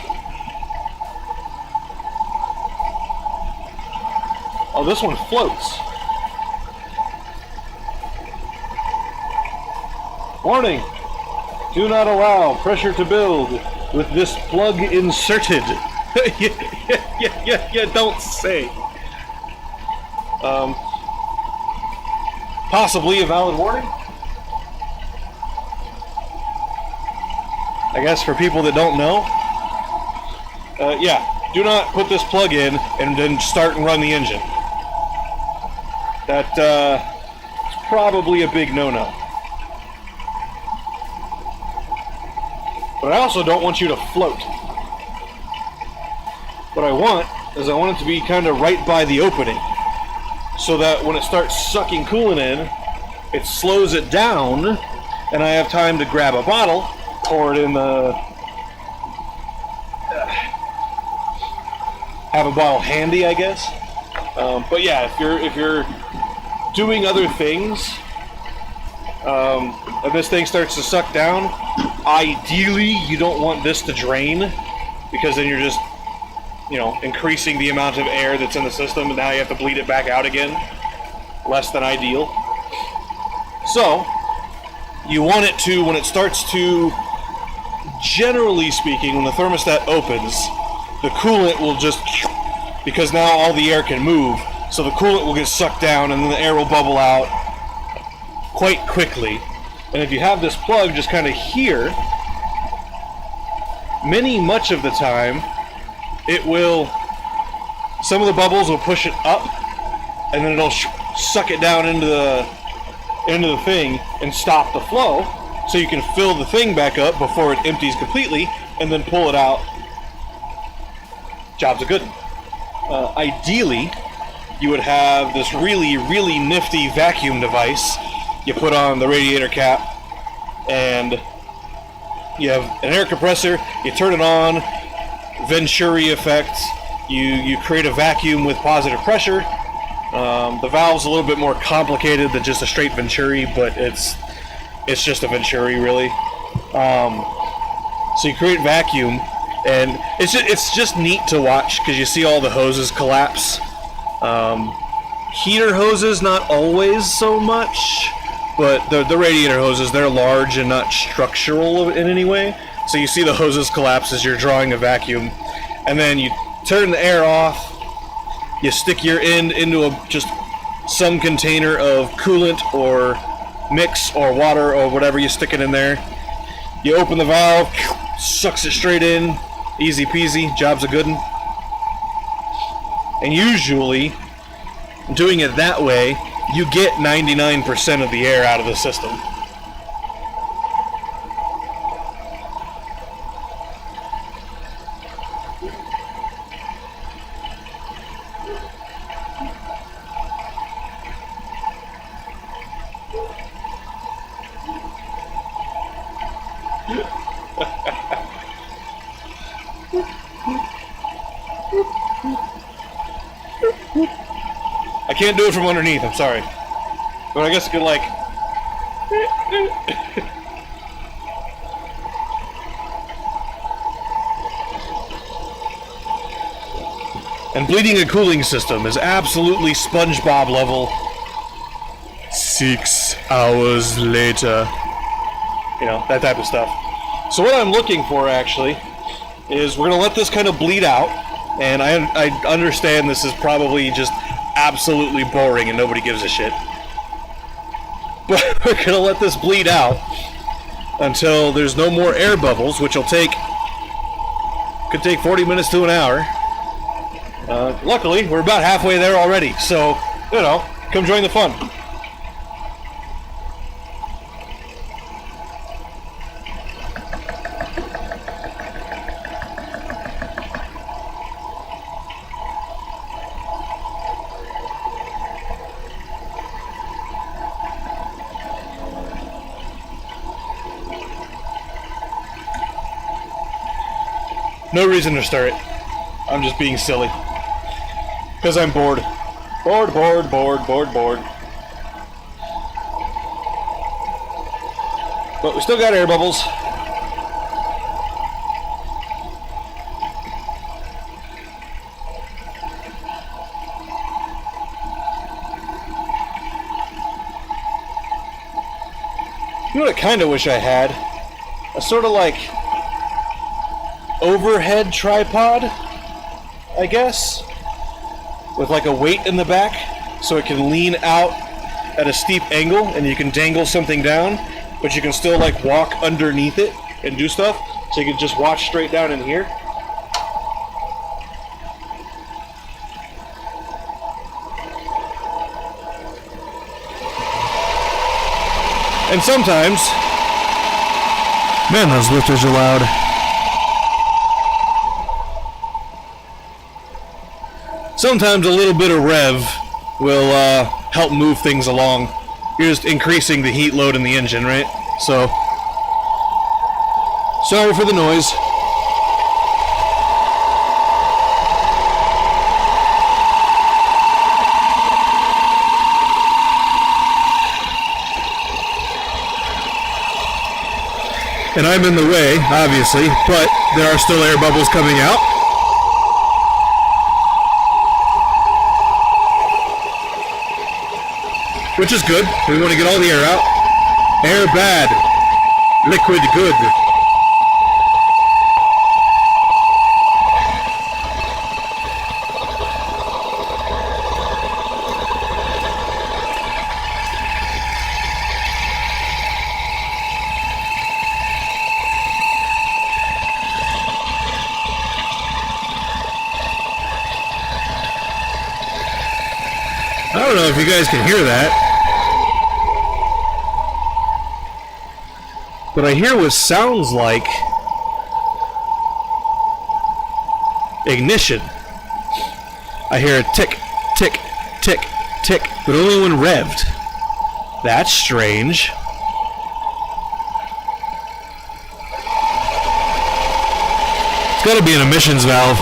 Oh, this one floats. Warning! Do not allow pressure to build with this plug inserted. Yeah, don't say. Possibly a valid warning? I guess for people that don't know. Yeah, do not put this plug in and then start and run the engine. That is probably a big no-no. But I also don't want you to float. What I want is I want it to be kind of right by the opening, so that when it starts sucking coolant in, it slows it down, and I have time to grab a bottle, pour it in the... have a bottle handy, I guess. But yeah, if you're doing other things, and this thing starts to suck down, ideally you don't want this to drain, because then you're just, increasing the amount of air that's in the system, and now you have to bleed it back out again. Less than ideal. So, you want it to, when it starts to, generally speaking, when the thermostat opens, the coolant will just, because now all the air can move, so the coolant will get sucked down and then the air will bubble out quite quickly. And if you have this plug just kind of here, much of the time, it will, some of the bubbles will push it up, and then it'll suck it down into the thing and stop the flow, so you can fill the thing back up before it empties completely, and then pull it out. Job's a good one. Ideally, you would have this really, really nifty vacuum device you put on the radiator cap, and you have an air compressor, you turn it on, Venturi effect, you create a vacuum with positive pressure. The valve's a little bit more complicated than just a straight Venturi, but it's just a Venturi, really. So you create vacuum, and it's just neat to watch because you see all the hoses collapse. Heater hoses, not always so much, but the radiator hoses, they're large and not structural in any way. So you see the hoses collapse as you're drawing a vacuum, and then you turn the air off, you stick your end into just some container of coolant or mix or water or whatever you stick it in there. You open the valve, sucks it straight in, easy peasy, job's a good one. And usually, doing it that way, you get 99% of the air out of the system. I can't do it from underneath, I'm sorry. But I guess I could, like... And bleeding a cooling system is absolutely SpongeBob level. 6 hours later. You know, that type of stuff. So what I'm looking for, actually, is we're going to let this kind of bleed out. And I understand this is probably just absolutely boring and nobody gives a shit. But we're going to let this bleed out until there's no more air bubbles, which will take... could take 40 minutes to an hour. Luckily, we're about halfway there already, so, you know, come join the fun. No reason to start it. I'm just being silly. Because I'm bored. Bored. But we still got air bubbles. You know what I kind of wish I had? A sort of like overhead tripod, I guess, with like a weight in the back so it can lean out at a steep angle and you can dangle something down, but you can still like walk underneath it and do stuff, so you can just watch straight down in here. And sometimes, man, those lifters are loud. Sometimes a little bit of rev will help move things along. You're just increasing the heat load in the engine, right? So, sorry for the noise. And I'm in the way, obviously, but there are still air bubbles coming out. Which is good. We want to get all the air out. Air bad. Liquid good. I don't know if you guys can hear that. But I hear what sounds like ignition. I hear a tick, tick, tick, tick, but only when revved. That's strange. It's gotta be an emissions valve.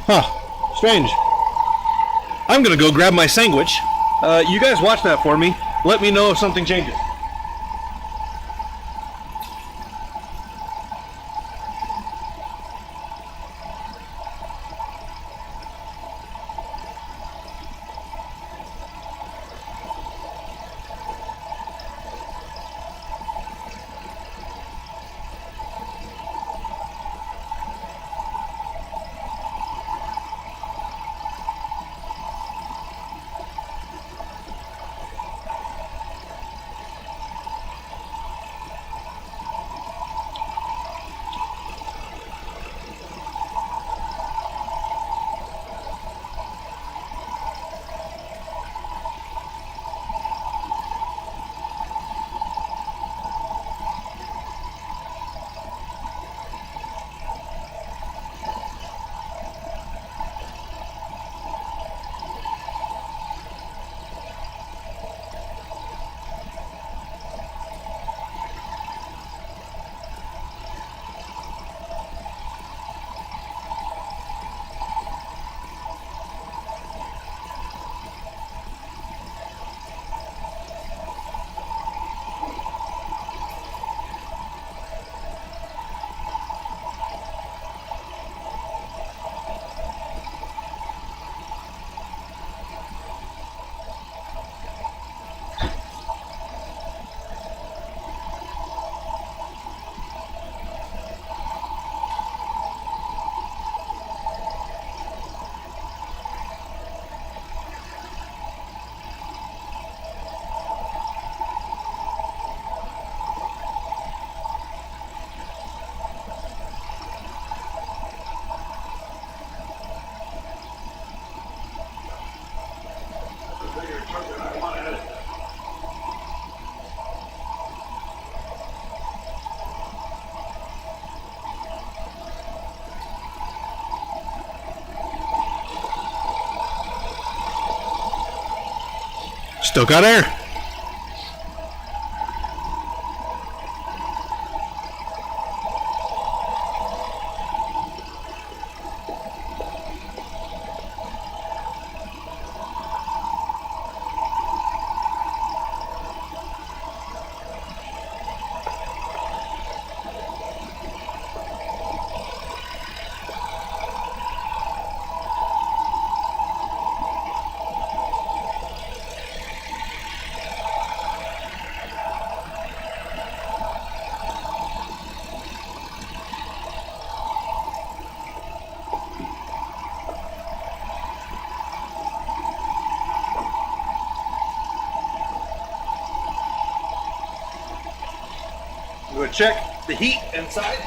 Huh. Strange. I'm gonna go grab my sandwich. You guys watch that for me. Let me know if something changes. Still got air. I'm going to check the heat inside.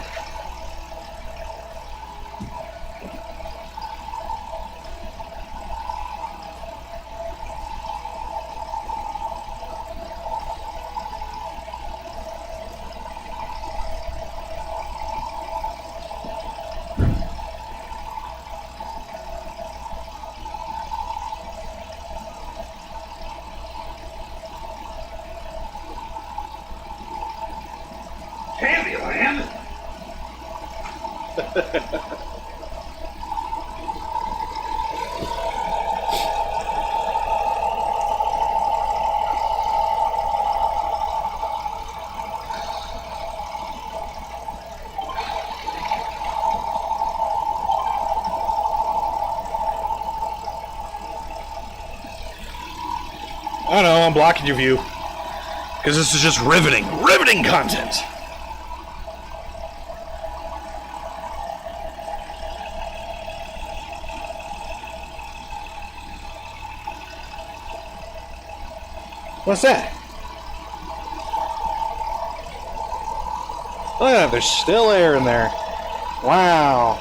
Candyland? I know, I'm blocking your view. Because this is just riveting content. What's that? Look at that, there's still air in there. Wow.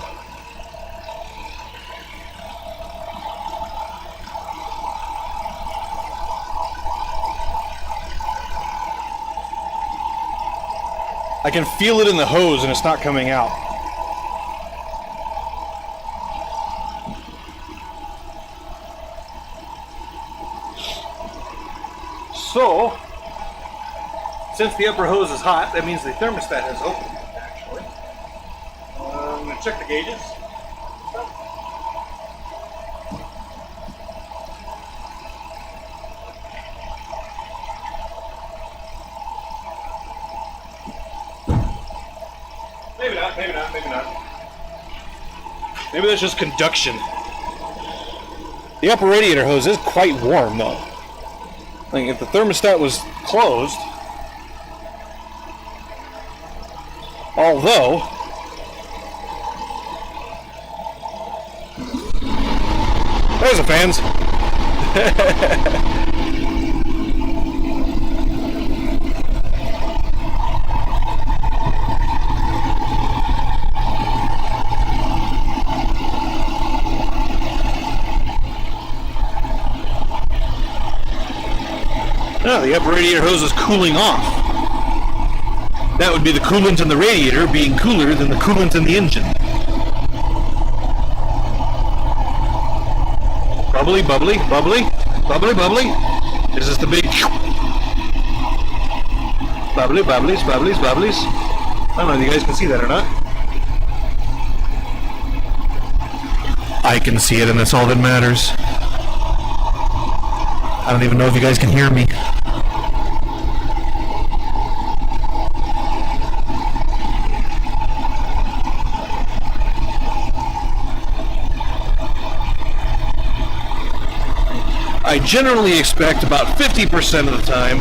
I can feel it in the hose and it's not coming out. So, since the upper hose is hot, that means the thermostat has opened, actually. I'm going to check the gauges. Maybe not, maybe not, maybe not. Maybe that's just conduction. The upper radiator hose is quite warm, though. Like, if the thermostat was closed, although, there's the fans. No, the upper radiator hose is cooling off. That would be the coolant in the radiator being cooler than the coolant in the engine. Bubbly, bubbly, bubbly, bubbly, bubbly. Is this the big bubbly, bubblies, bubblies, bubblies? I don't know if you guys can see that or not. I can see it, and that's all that matters. I don't even know if you guys can hear me. I generally expect about 50% of the time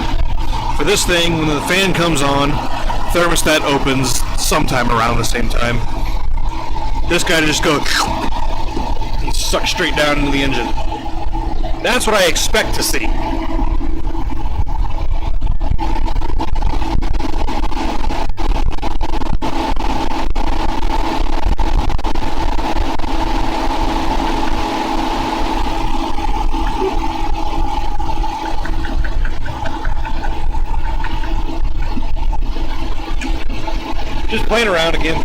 for this thing, when the fan comes on, thermostat opens sometime around the same time. This guy to just go and suck straight down into the engine. That's what I expect to see. Just playing around again.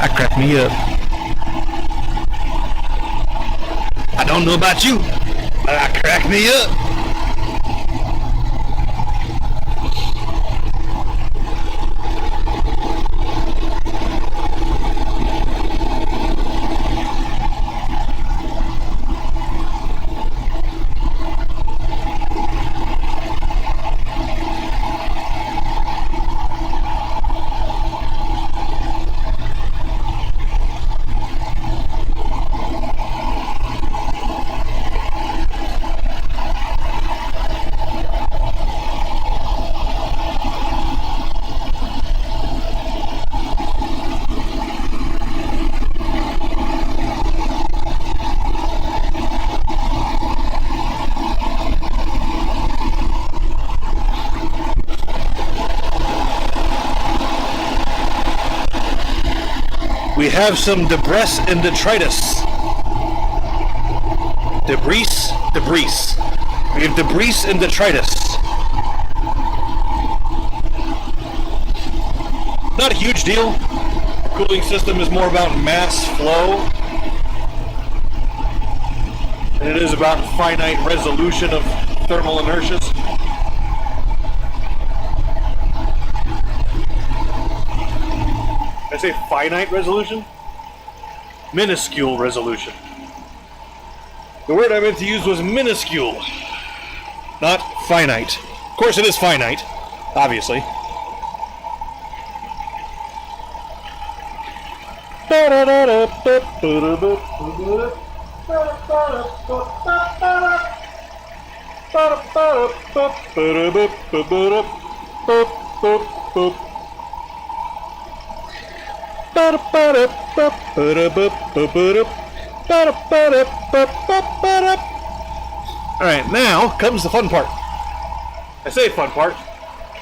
That cracked me up. I don't know about you, but that cracked me up. We have some debris and detritus. Debris. We have debris and detritus. Not a huge deal. Cooling system is more about mass flow than it is about finite resolution of thermal inertias. Did I say finite resolution? Minuscule resolution. The word I meant to use was minuscule, not finite. Of course it is finite, obviously. Alright, now comes the fun part. I say fun part.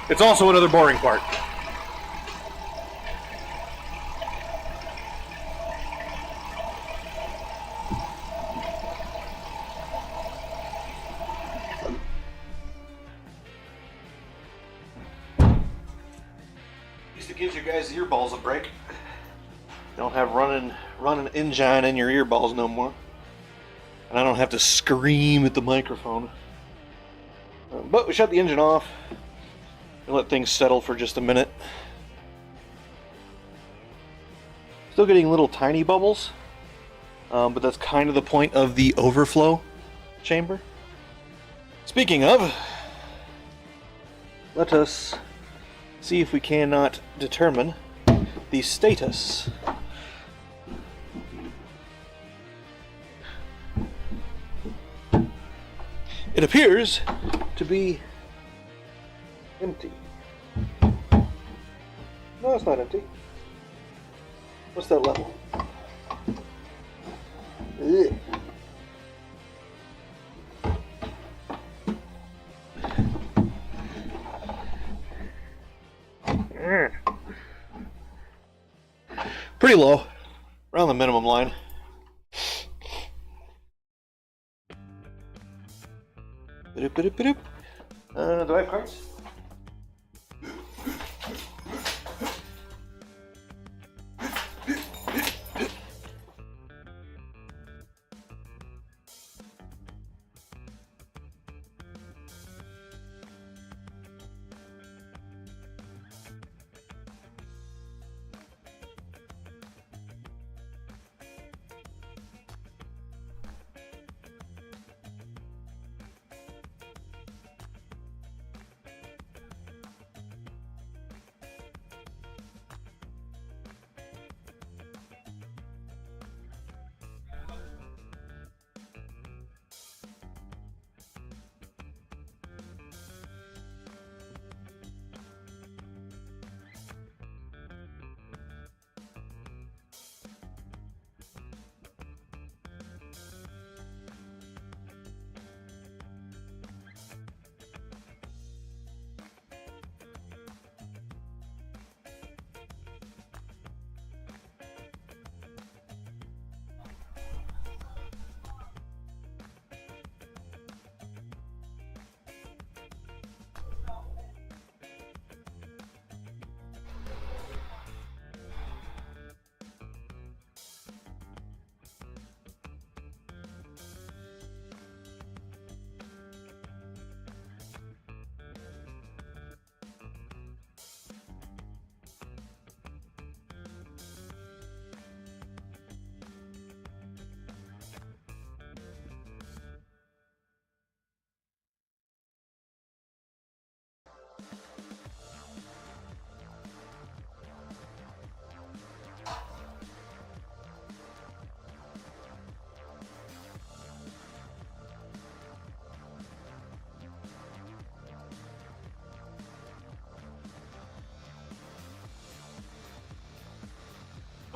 It's also another boring part. At least it gives you guys' earballs a break. You don't have running engine in your earballs no more. And I don't have to scream at the microphone. But we shut the engine off and let things settle for just a minute. Still getting little tiny bubbles, but that's kind of the point of the overflow chamber. Speaking of, let us see if we cannot determine the status. It appears to be empty. No, it's not empty. What's that level? Ugh. Pretty low, around the minimum line. Do I have cards?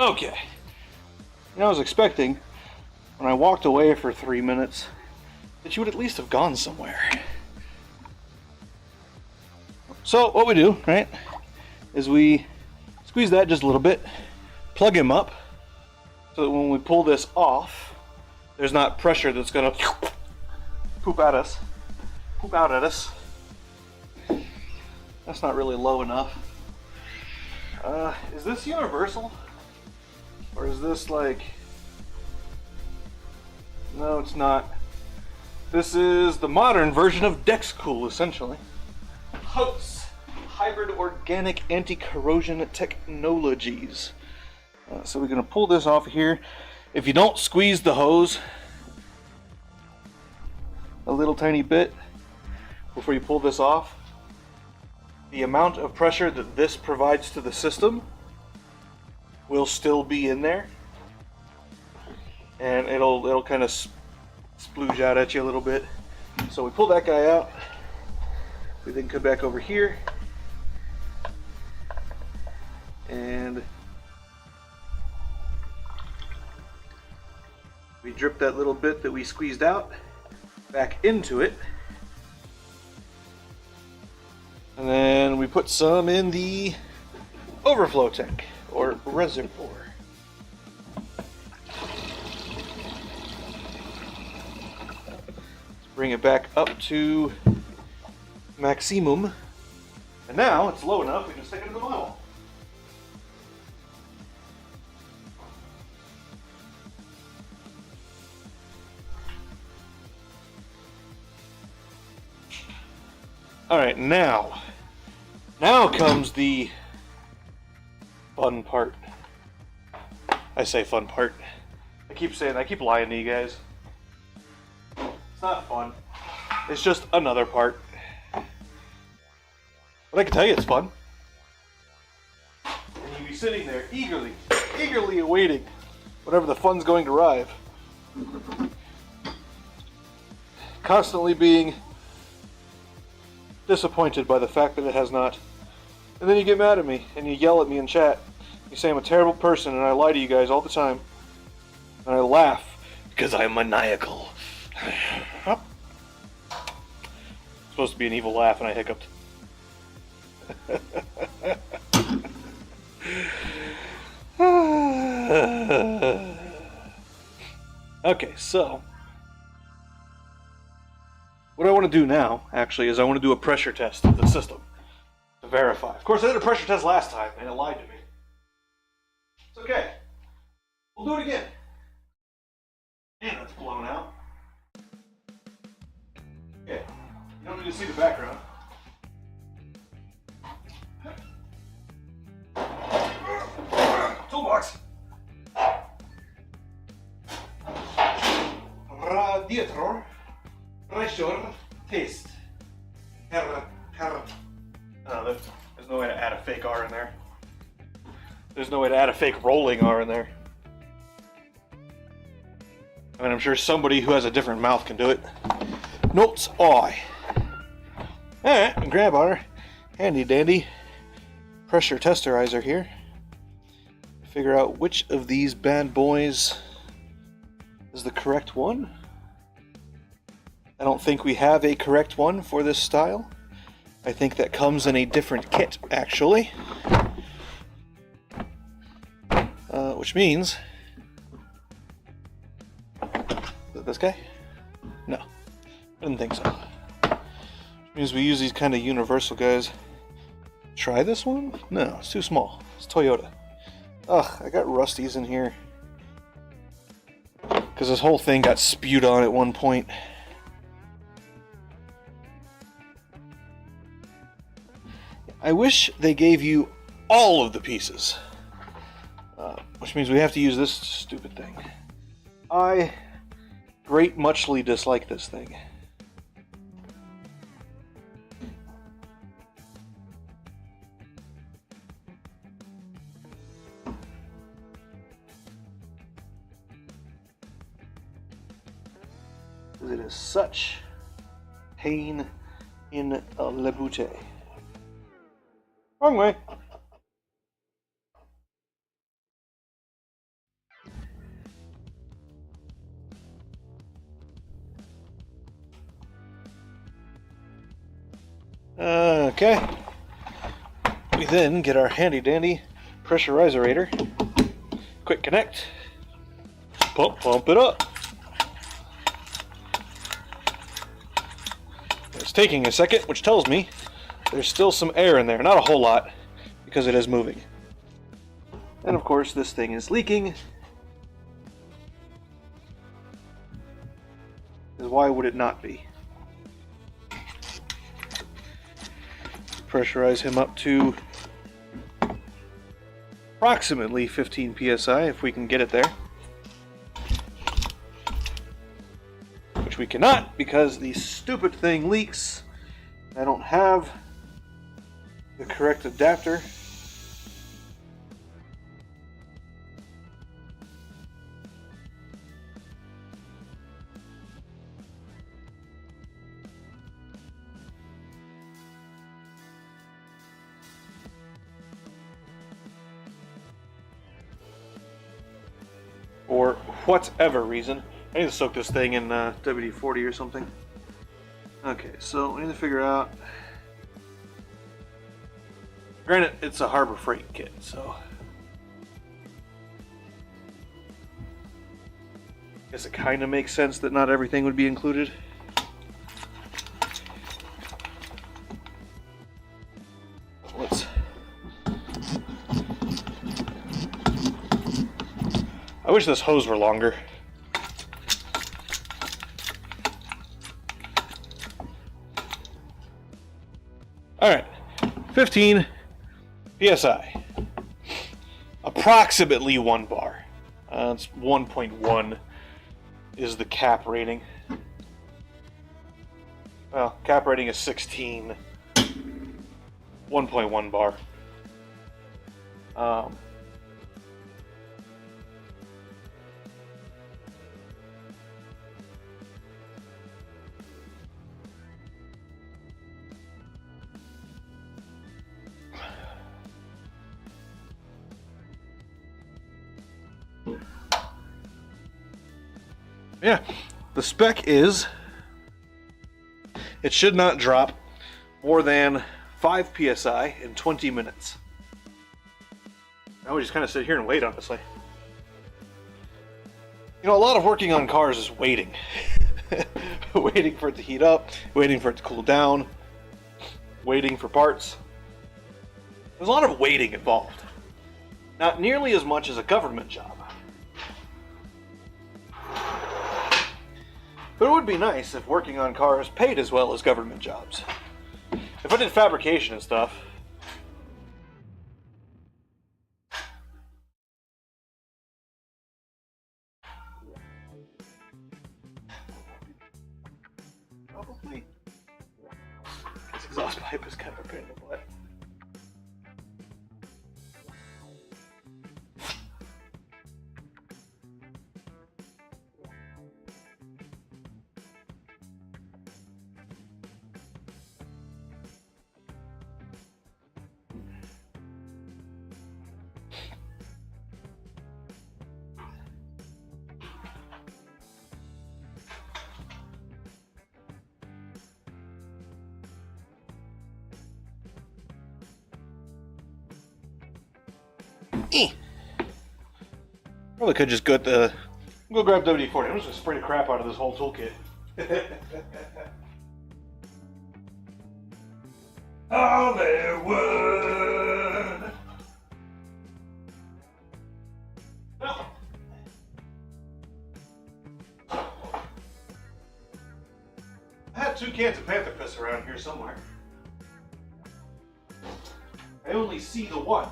Okay. I was expecting, when I walked away for 3 minutes, that you would at least have gone somewhere. So what we do, right, is we squeeze that just a little bit, plug him up, so that when we pull this off, there's not pressure that's gonna poop at us. Poop out at us. That's not really low enough. Is this universal? Or is this like... No, it's not. This is the modern version of Dexcool, essentially. HOTS, Hybrid Organic Anti-Corrosion Technologies. So we're going to pull this off here. If you don't squeeze the hose a little tiny bit before you pull this off, the amount of pressure that this provides to the system will still be in there, and it'll kind of splooge out at you a little bit. So we pull that guy out. We then come back over here and we drip that little bit that we squeezed out back into it. And then we put some in the overflow tank or reservoir. Bring it back up to maximum. And now it's low enough we can stick it in the bottle. Alright, now comes the fun part. I say fun part. I keep lying to you guys. It's not fun. It's just another part. But I can tell you it's fun. And you'll be sitting there eagerly awaiting whenever the fun's going to arrive. Constantly being disappointed by the fact that it has not. And then you get mad at me and you yell at me in chat. You say I'm a terrible person and I lie to you guys all the time. And I laugh because I'm maniacal. It's supposed to be an evil laugh and I hiccuped. Okay, so what I want to do now, actually, is I want to do a pressure test of the system to verify. Of course, I did a pressure test last time, and it lied to me. It's okay. We'll do it again. Man, that's blown out. Okay. You don't need to see the background. Toolbox. Radiator. Pressure test. There's no way to add a fake R in there. There's no way to add a fake rolling R in there. I mean, I'm sure somebody who has a different mouth can do it. Notes I. Alright, grab our handy dandy pressure testerizer here. Figure out which of these bad boys is the correct one. I don't think we have a correct one for this style. I think that comes in a different kit, actually. Which means... Is it this guy? No. I didn't think so. Which means we use these kind of universal guys. Try this one? No, it's too small. It's Toyota. Ugh, I got rusties in here. Because this whole thing got spewed on at one point. I wish they gave you all of the pieces. Which means we have to use this stupid thing. I great muchly dislike this thing. It is such pain in le bouche. Wrong way. Okay. We then get our handy dandy pressurizer. Quick connect. Pump it up. It's taking a second, which tells me there's still some air in there. Not a whole lot, because it is moving. And of course, this thing is leaking. Because why would it not be? Pressurize him up to approximately 15 psi if we can get it there. Which we cannot because the stupid thing leaks. I don't have the correct adapter. For whatever reason. I need to soak this thing in WD-40 or something. Okay, so we need to figure out... Granted, it's a Harbor Freight kit, so... I guess it kind of makes sense that not everything would be included. Let's... I wish this hose were longer. Alright, 15 PSI. Approximately 1 bar. It's 1.1 is the cap rating. Well, cap rating is 16. 1.1 bar. Yeah, the spec is it should not drop more than 5 psi in 20 minutes. Now we just kind of sit here and wait, honestly. You know, a lot of working on cars is waiting. Waiting for it to heat up, waiting for it to cool down, waiting for parts. There's a lot of waiting involved. Not nearly as much as a government job. But it would be nice if working on cars paid as well as government jobs. If I did fabrication and stuff. Probably. This exhaust pipe is kind of a pain in the butt. Probably could just go grab WD-40. I'm just gonna spray the crap out of this whole toolkit. Hollywood. Well, I had 2 cans of Panther Piss around here somewhere. I only see the one.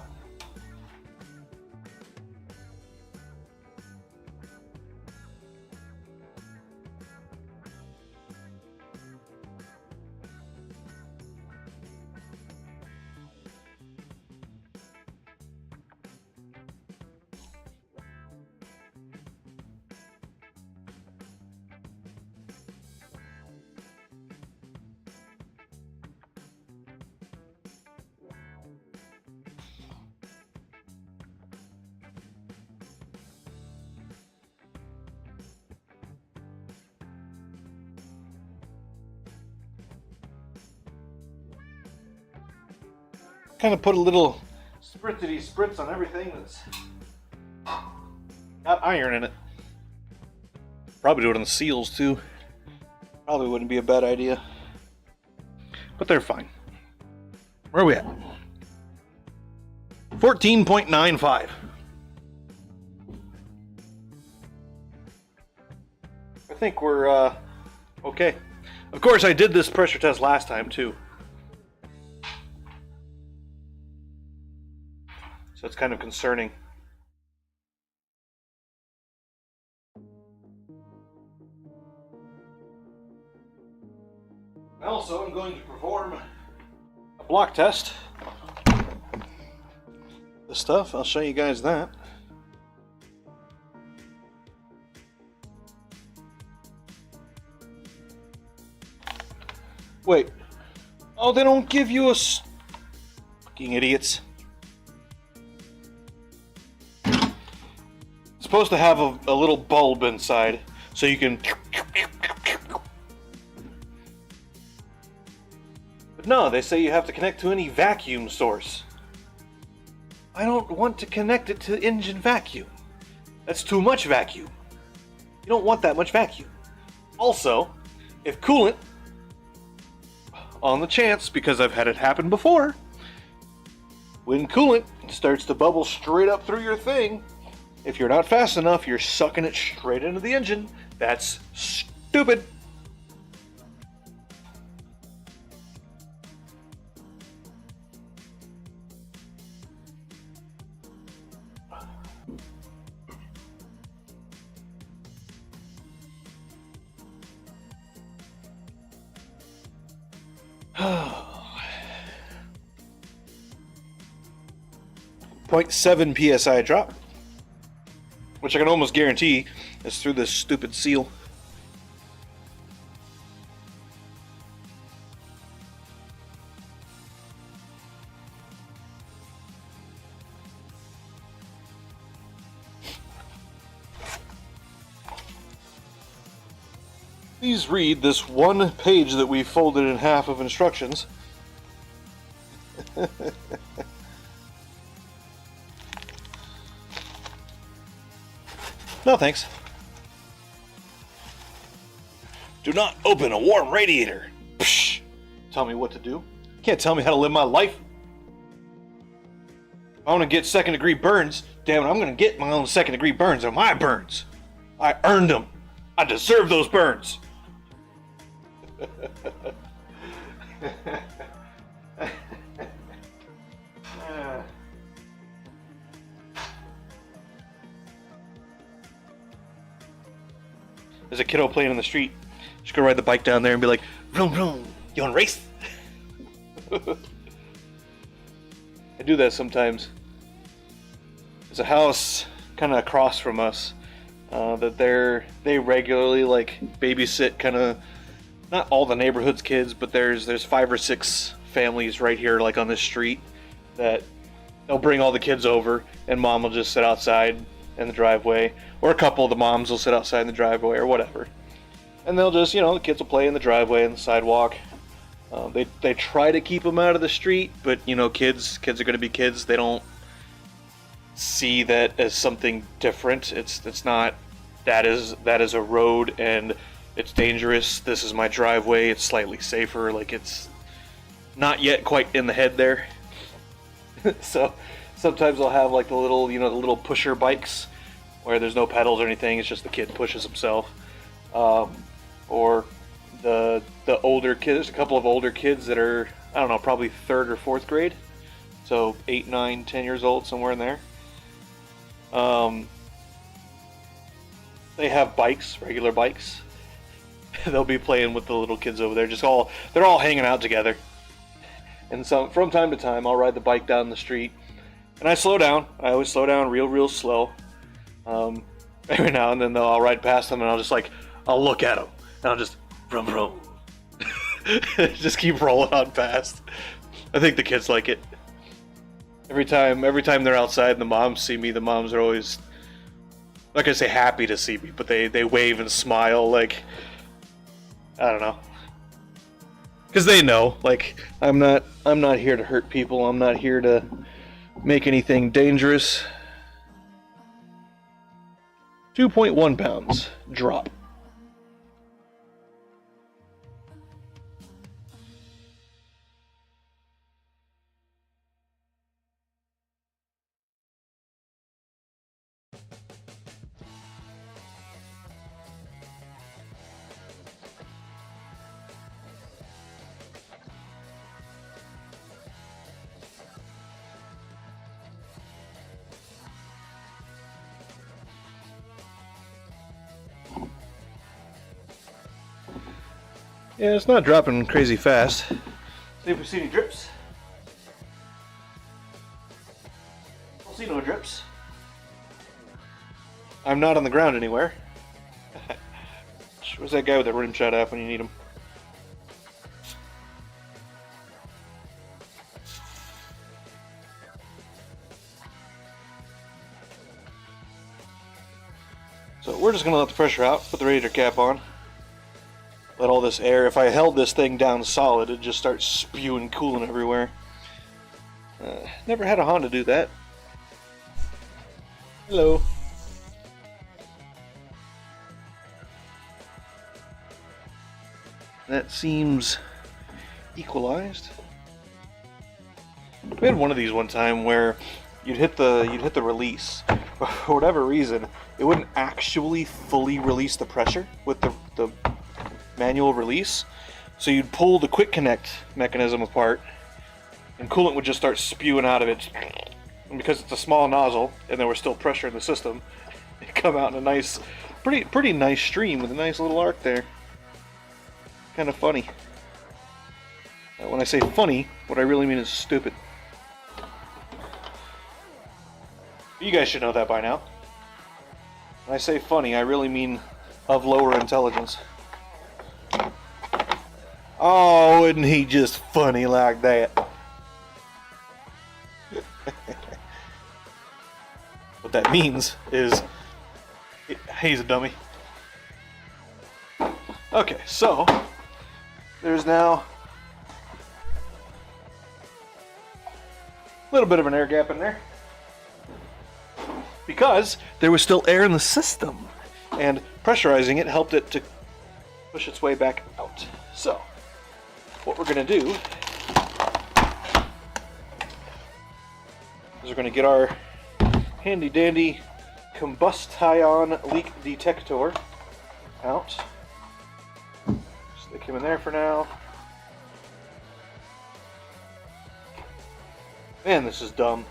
kind of put a little spritzity spritz on everything that's got iron in it. Probably do it on the seals too. Probably wouldn't be a bad idea. But they're fine. Where are we at? 14.95. I think we're okay. Of course, I did this pressure test last time too. So it's kind of concerning. Also, I'm going to perform a block test. The stuff, I'll show you guys that. Wait. Oh, they don't give you a... Fucking idiots. It's supposed to have a little bulb inside, so you can... But no, they say you have to connect to any vacuum source. I don't want to connect it to engine vacuum. That's too much vacuum. You don't want that much vacuum. Also, if coolant, on the chance, because I've had it happen before, when coolant starts to bubble straight up through your thing, if you're not fast enough, you're sucking it straight into the engine. That's stupid. .7 psi drop, which I can almost guarantee is through this stupid seal. Please read this one page that we folded in half of instructions. No thanks. Do not open a warm radiator. Psh! Tell me what to do. You can't tell me how to live my life. If I want to get second-degree burns, damn it, I'm going to get my own second-degree burns. They're my burns. I earned them. I deserve those burns. There's a kiddo playing in the street. Just go ride the bike down there and be like, vroom vroom, you wanna race? I do that sometimes. There's a house kind of across from us that they regularly like babysit kind of, not all the neighborhood's kids, but there's 5 or 6 families right here like on this street that they'll bring all the kids over and mom will just sit outside in the driveway, or a couple of the moms will sit outside in the driveway or whatever, and they'll just, the kids will play in the driveway and the sidewalk. They try to keep them out of the street, but kids are going to be kids. They don't see that as something different. It's not that is a road and it's dangerous. This is my driveway. It's slightly safer. Like, it's not yet quite in the head there. So sometimes I'll have like the little pusher bikes where there's no pedals or anything. It's just the kid pushes himself. Or the older kids. There's a couple of older kids that are, I don't know, probably 3rd or 4th grade. So 8, 9, 10 years old, somewhere in there. They have bikes, regular bikes. They'll be playing with the little kids over there. They're all hanging out together. And so from time to time, I'll ride the bike down the street, and I slow down. I always slow down real slow. Every now and then, though, I'll ride past them, and I'll look at them, and I'll just vroom vroom. Just keep rolling on past. I think the kids like it. Every time they're outside and the moms see me, the moms are always, not gonna say happy to see me, but they wave and smile like, I don't know. Because they know, like, I'm not here to hurt people. I'm not here to make anything dangerous. 2.1 pounds drop. Yeah, it's not dropping crazy fast. See if we see any drips. Don't see no drips. I'm not on the ground anywhere. Where's that guy with the rim shot at when you need him? So we're just going to let the pressure out, put the radiator cap on. Let all this air, if I held this thing down solid, it'd just start spewing coolant everywhere. Never had a Honda do that. Hello. That seems equalized. We had one of these one time where you'd hit the release. For whatever reason, it wouldn't actually fully release the pressure with the manual release. So you'd pull the quick connect mechanism apart and coolant would just start spewing out of it. And because it's a small nozzle and there was still pressure in the system, it'd come out in a nice, pretty nice stream with a nice little arc there. Kind of funny. When I say funny, what I really mean is stupid. You guys should know that by now. When I say funny, I really mean of lower intelligence. Oh, isn't he just funny like that? What that means is he's a dummy. Okay, so there's now a little bit of an air gap in there because there was still air in the system, and pressurizing it helped it to push its way back out. So what we're going to do is we're going to get our handy dandy combustion leak detector out. Stick him in there for now. Man, this is dumb.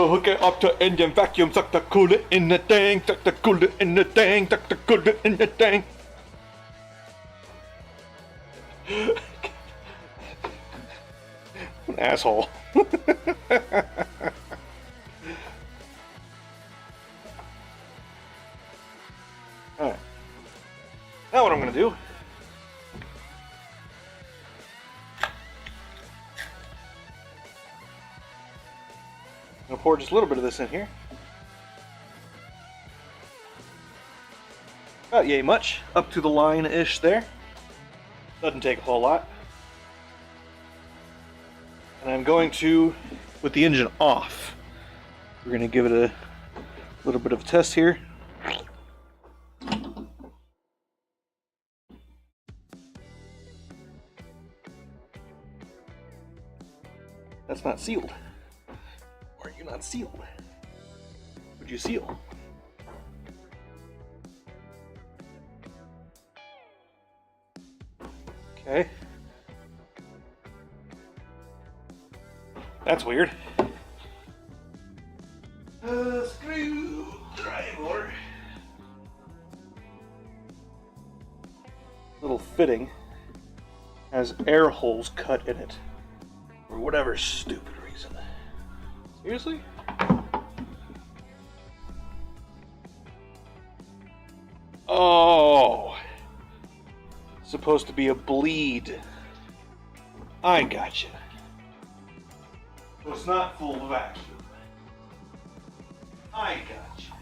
Hook it up to engine vacuum, suck the coolant in the tank, suck the coolant in the tank, suck the coolant in the tank. An asshole. Alright. Now what I'm going to do I'm going to pour just a little bit of this in here. About yay much. Up to the line-ish there. Doesn't take a whole lot. And I'm going to, with the engine off, we're going to give it a little bit of a test here. That's not sealed. Or you're not sealed. Would you seal? Okay. That's weird. Screwdriver. Little fitting has air holes cut in it for whatever stupid reason. Seriously? Oh, supposed to be a bleed. I gotcha. So it's not full vacuum. I gotcha.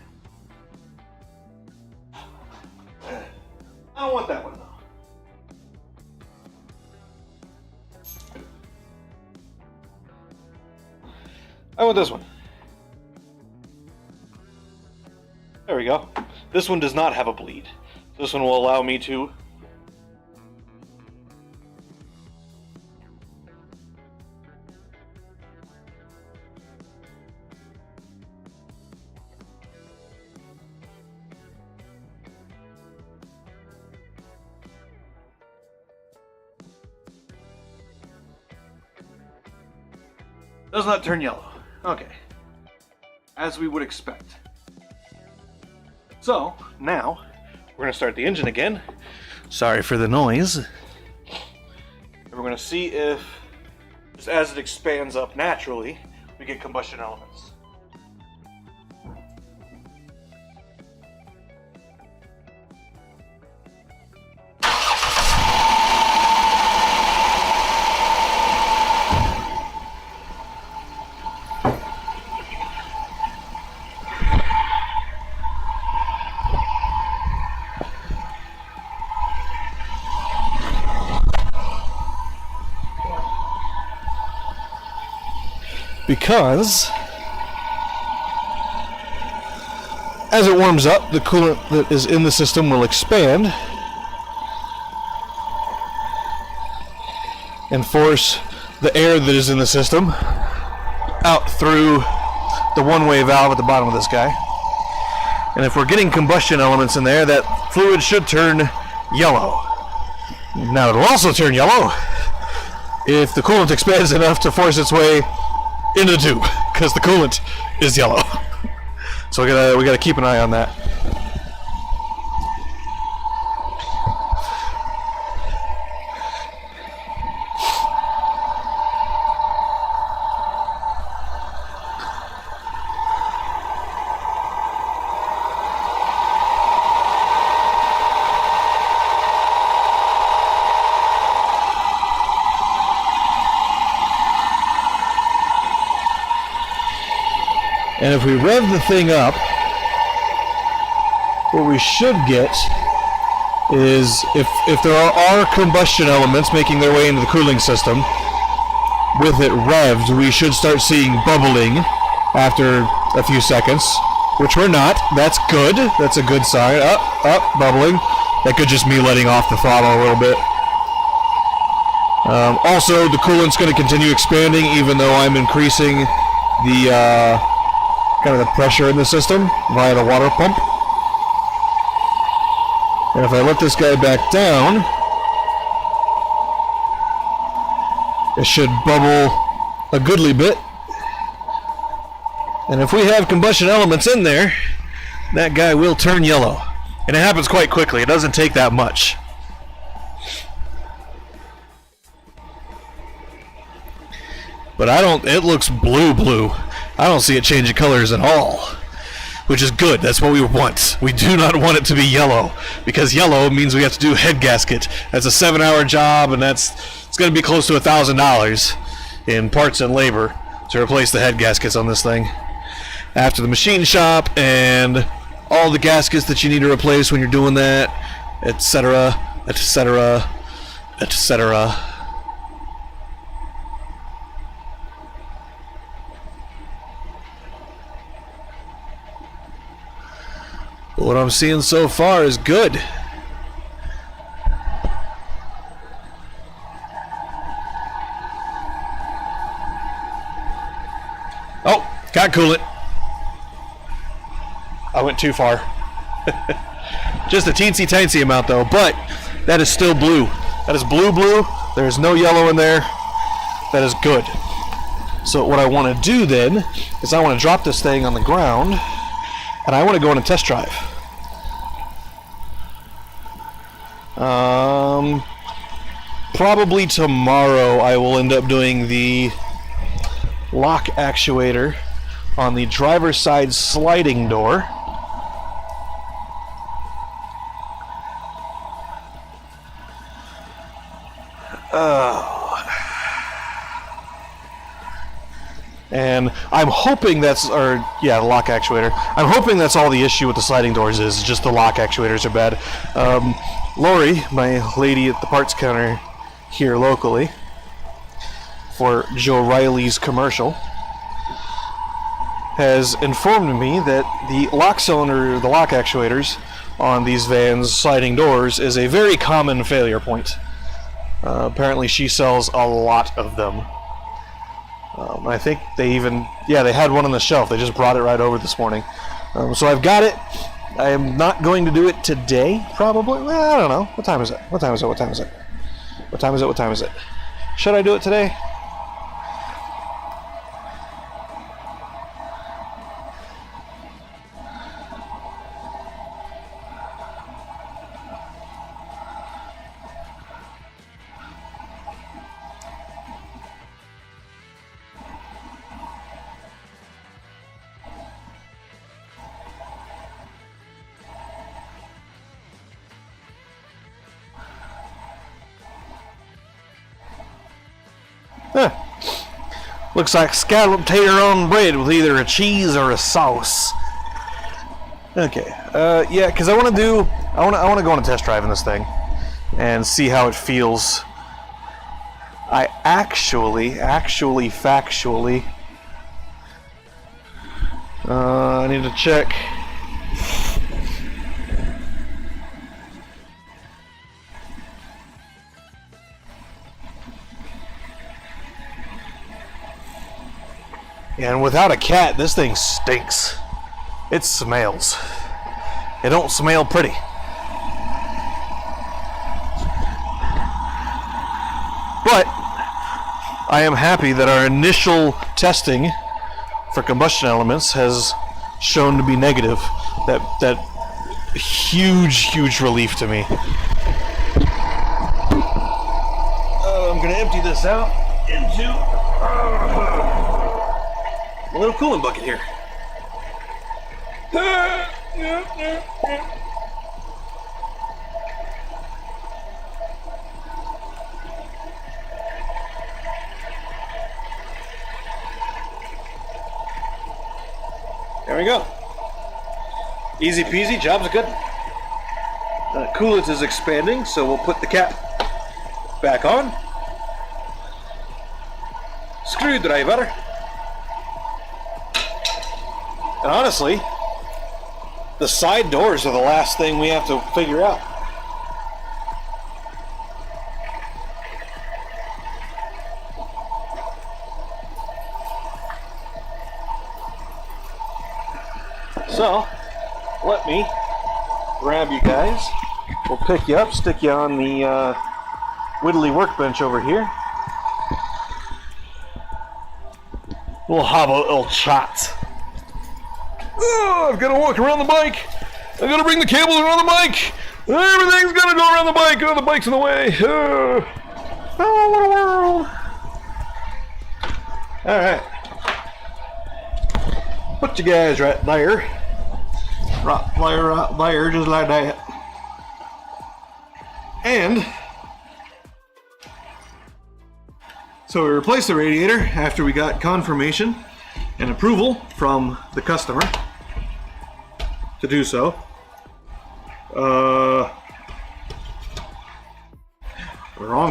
I don't want that one though. I want this one. There we go. This one does not have a bleed. This one will allow me to does not turn yellow. Okay. As we would expect. So, now, we're going to start the engine again. Sorry for the noise. And we're going to see if, just as it expands up naturally, we get combustion elements. Because as it warms up, the coolant that is in the system will expand and force the air that is in the system out through the one-way valve at the bottom of this guy. And if we're getting combustion elements in there, that fluid should turn yellow. Now it'll also turn yellow if the coolant expands enough to force its way into the tube, because the coolant is yellow. So we gotta keep an eye on that. And if we rev the thing up, what we should get is, if there are combustion elements making their way into the cooling system, with it revved, we should start seeing bubbling after a few seconds, which we're not. That's good. That's a good sign. Up, bubbling. That could just be letting off the throttle a little bit. Also, the coolant's going to continue expanding, even though I'm increasing the kind of the pressure in the system via the water pump. And if I let this guy back down, it should bubble a goodly bit. And if we have combustion elements in there, that guy will turn yellow. And it happens quite quickly. It doesn't take that much. But it looks blue. I don't see it changing colors at all, which is good. That's what we want. We do not want it to be yellow, because yellow means we have to do head gasket. That's a 7-hour job, and it's going to be close to $1,000 in parts and labor to replace the head gaskets on this thing. After the machine shop and all the gaskets that you need to replace when you're doing that, etc., etc., etc. What I'm seeing so far is good. Oh, got coolant. I went too far. Just a teensy-tiny amount though, but that is still blue. That is blue. There is no yellow in there. That is good. So what I want to do then is I want to drop this thing on the ground, and I want to go on a test drive. Probably tomorrow I will end up doing the lock actuator on the driver's side sliding door. And I'm hoping that's, or yeah, the lock actuator. I'm hoping that's all the issue with the sliding doors is just the lock actuators are bad. Lori, my lady at the parts counter here locally, for Joe Riley's commercial, has informed me that the lock cylinder, the lock actuators on these vans' sliding doors is a very common failure point. Apparently she sells a lot of them. I think they even, they had one on the shelf. They just brought it right over this morning. So I've got it. I am not going to do it today, probably. Well, I don't know. What time is it? What time is it? What time is it? What time is it? What time is it? Should I do it today? Looks like scalloped tater on bread with either a cheese or a sauce. Okay, yeah, because I want to go on a test drive in this thing and see how it feels. I factually, I need to check. And without a cat, this thing stinks. It smells. It don't smell pretty. But I am happy that our initial testing for combustion elements has shown to be negative. That huge relief to me. I'm gonna empty this out into a little coolant bucket here. There we go. Easy peasy, job's good. Coolant is expanding, so we'll put the cap back on. Screwdriver. And honestly, the side doors are the last thing we have to figure out. So, let me grab you guys. We'll pick you up, stick you on the whittly workbench over here. We'll have a little chat. Oh, I've got to walk around the bike. I've got to bring the cables around the bike. Everything's got to go around the bike. Oh, the bike's in the way. Oh, what a world. All right. Put you guys right there. Right there, just like that. And so we replaced the radiator after we got confirmation and approval from the customer to do so. Wrong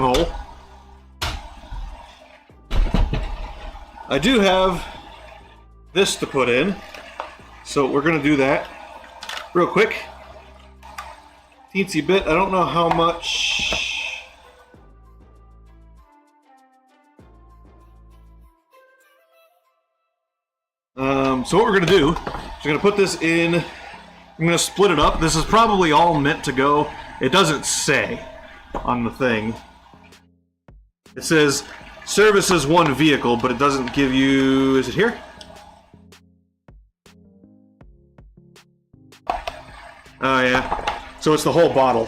hole. I do have this to put in, so we're gonna do that real quick. Teensy bit. I don't know how much. So what we're gonna do is we're gonna put this in. I'm gonna split it up. This is probably all meant to go. It doesn't say on the thing. It says services one vehicle, but it doesn't give you. Is it here? Oh yeah. So it's the whole bottle.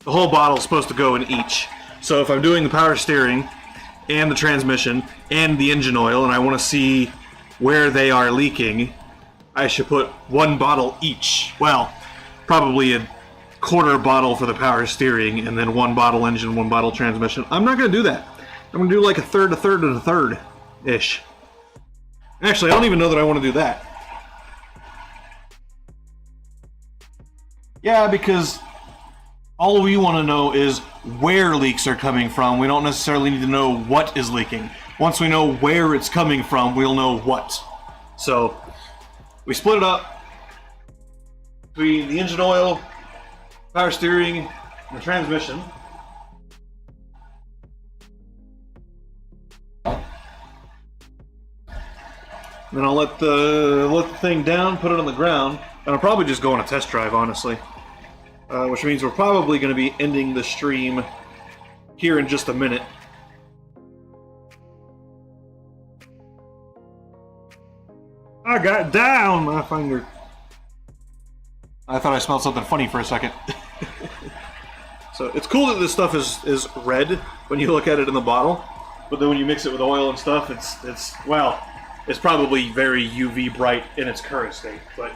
The whole bottle is supposed to go in each. So if I'm doing the power steering and the transmission and the engine oil and I want to see where they are leaking, I should put one bottle each. Well, probably a quarter bottle for the power steering and then one bottle engine, one bottle transmission. I'm not going to do that. I'm going to do like a third, and a third-ish. Actually, I don't even know that I want to do that. Yeah, because all we want to know is where leaks are coming from. We don't necessarily need to know what is leaking. Once we know where it's coming from, we'll know what. So, we split it up between the engine oil, power steering, and the transmission. Then I'll let the thing down, put it on the ground, and I'll probably just go on a test drive, honestly. Which means we're probably going to be ending the stream here in just a minute. I got down my finger. I thought I smelled something funny for a second. So it's cool that this stuff is red when you look at it in the bottle, but then when you mix it with oil and stuff, it's probably very UV bright in its current state. But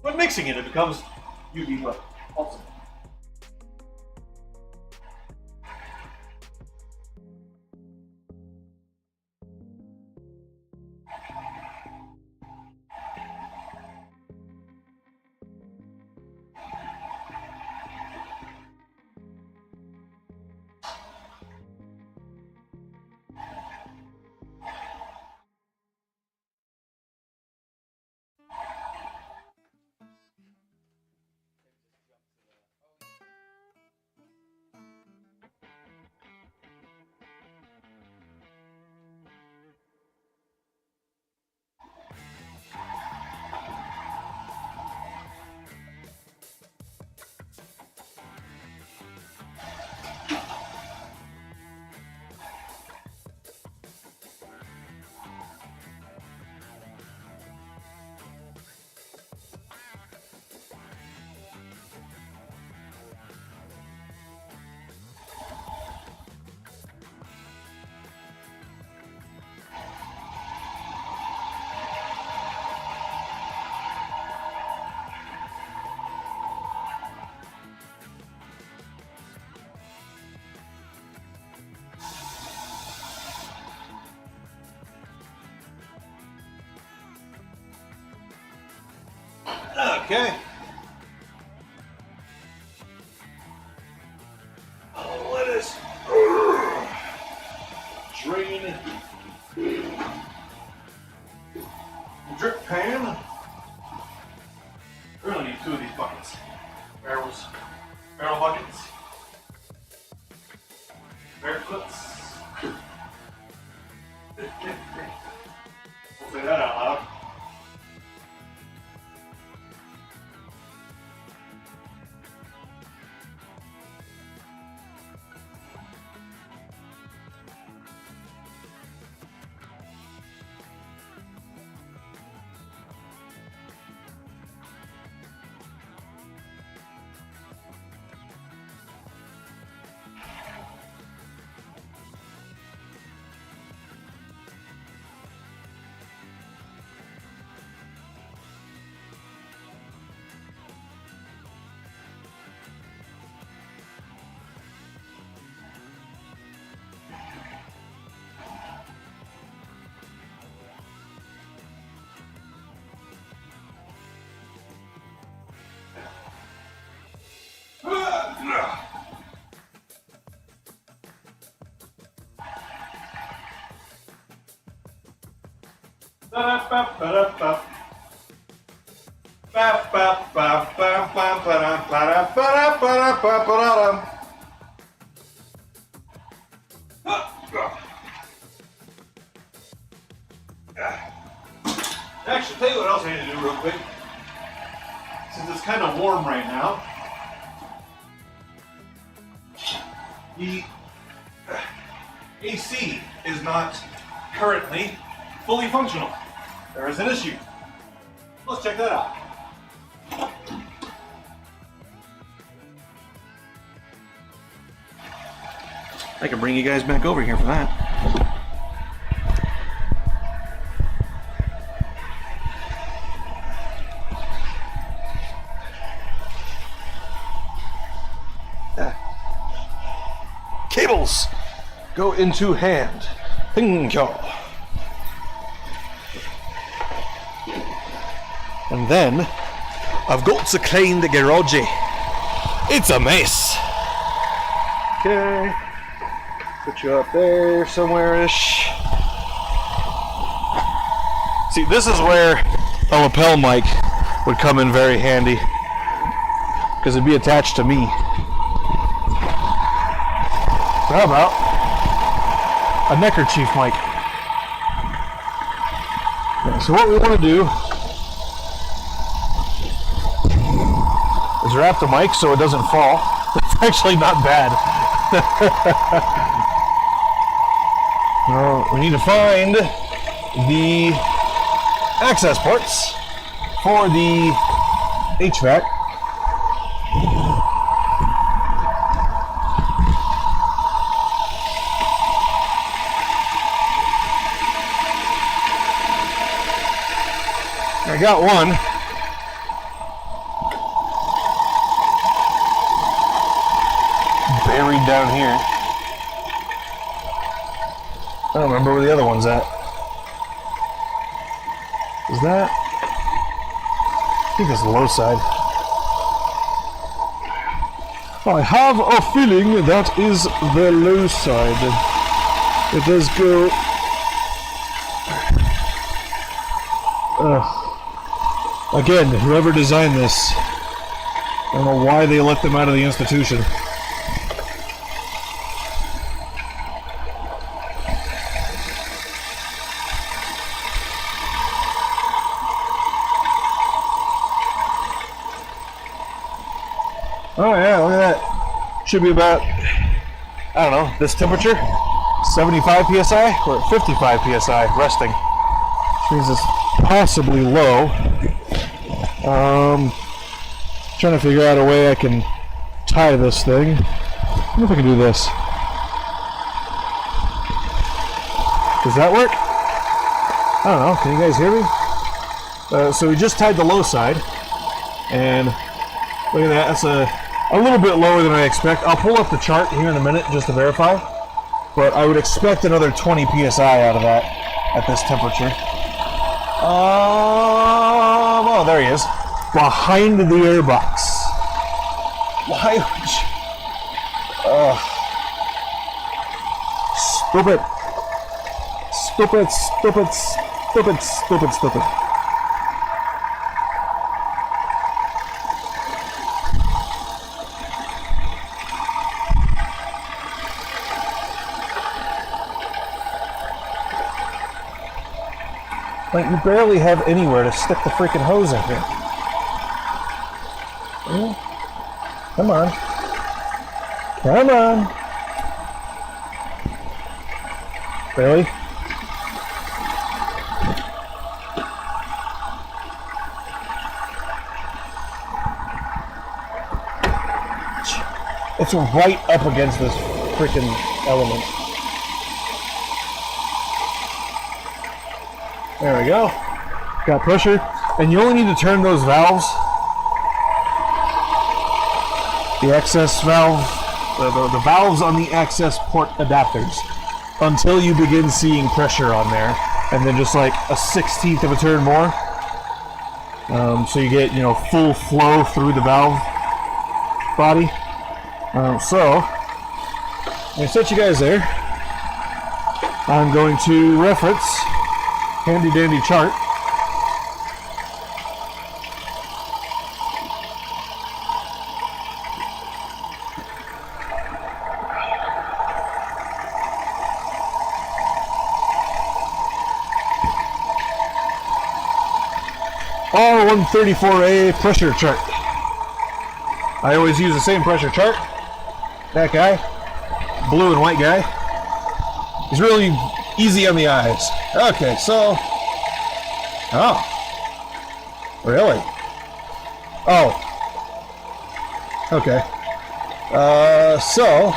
when mixing it, it becomes UV lit. Awesome. Okay. I'll let us drain the drip pan. We're gonna need 2 of these buckets. Barrel buckets. Barefoots. We'll say that out loud. Actually, tell you what else I need to do real quick. Since it's kind of warm right now, the AC is not currently fully functional. There is an issue. Let's check that out. I can bring you guys back over here for that. Cables go into hand. Thank you. And then I've got to clean the garage. It's a mess. Okay. Put you up there somewhere-ish. See, this is where a lapel mic would come in very handy, because it'd be attached to me. So how about a neckerchief mic? Okay, so what we want to do is wrap the mic so it doesn't fall. It's actually not bad. We need to find the access ports for the HVAC. I got one. Buried down here. I don't remember where the other one's at. Is that? I think it's the low side. I have a feeling that is the low side. It does go. Again, whoever designed this, I don't know why they let them out of the institution. Oh yeah, look at that. Should be about, I don't know, this temperature, 75 psi or 55 psi resting. Which means it's possibly low. Trying to figure out a way I can tie this thing. I wonder if I can do this. Does that work? I don't know. Can you guys hear me? So we just tied the low side, and look at that. That's a little bit lower than I expect. I'll pull up the chart here in a minute just to verify, but I would expect another 20 psi out of that at this temperature. Oh, there he is. Behind the airbox. Why would you... Stupid. Stupid, stupid, stupid, stupid, stupid. Like, you barely have anywhere to stick the freaking hose in here. Come on. Come on. Really? It's right up against this freaking element. There we go. Got pressure. And you only need to turn those valves, the access valve, the valves on the access port adapters, until you begin seeing pressure on there, and then just like a 1/16 of a turn more, so you get, you know, full flow through the valve body. So I'm going to set you guys there. I'm going to reference handy dandy chart. R134A pressure chart. I always use the same pressure chart. That guy, blue and white guy, he's really easy on the eyes. Okay, so, oh, really? Oh, okay. So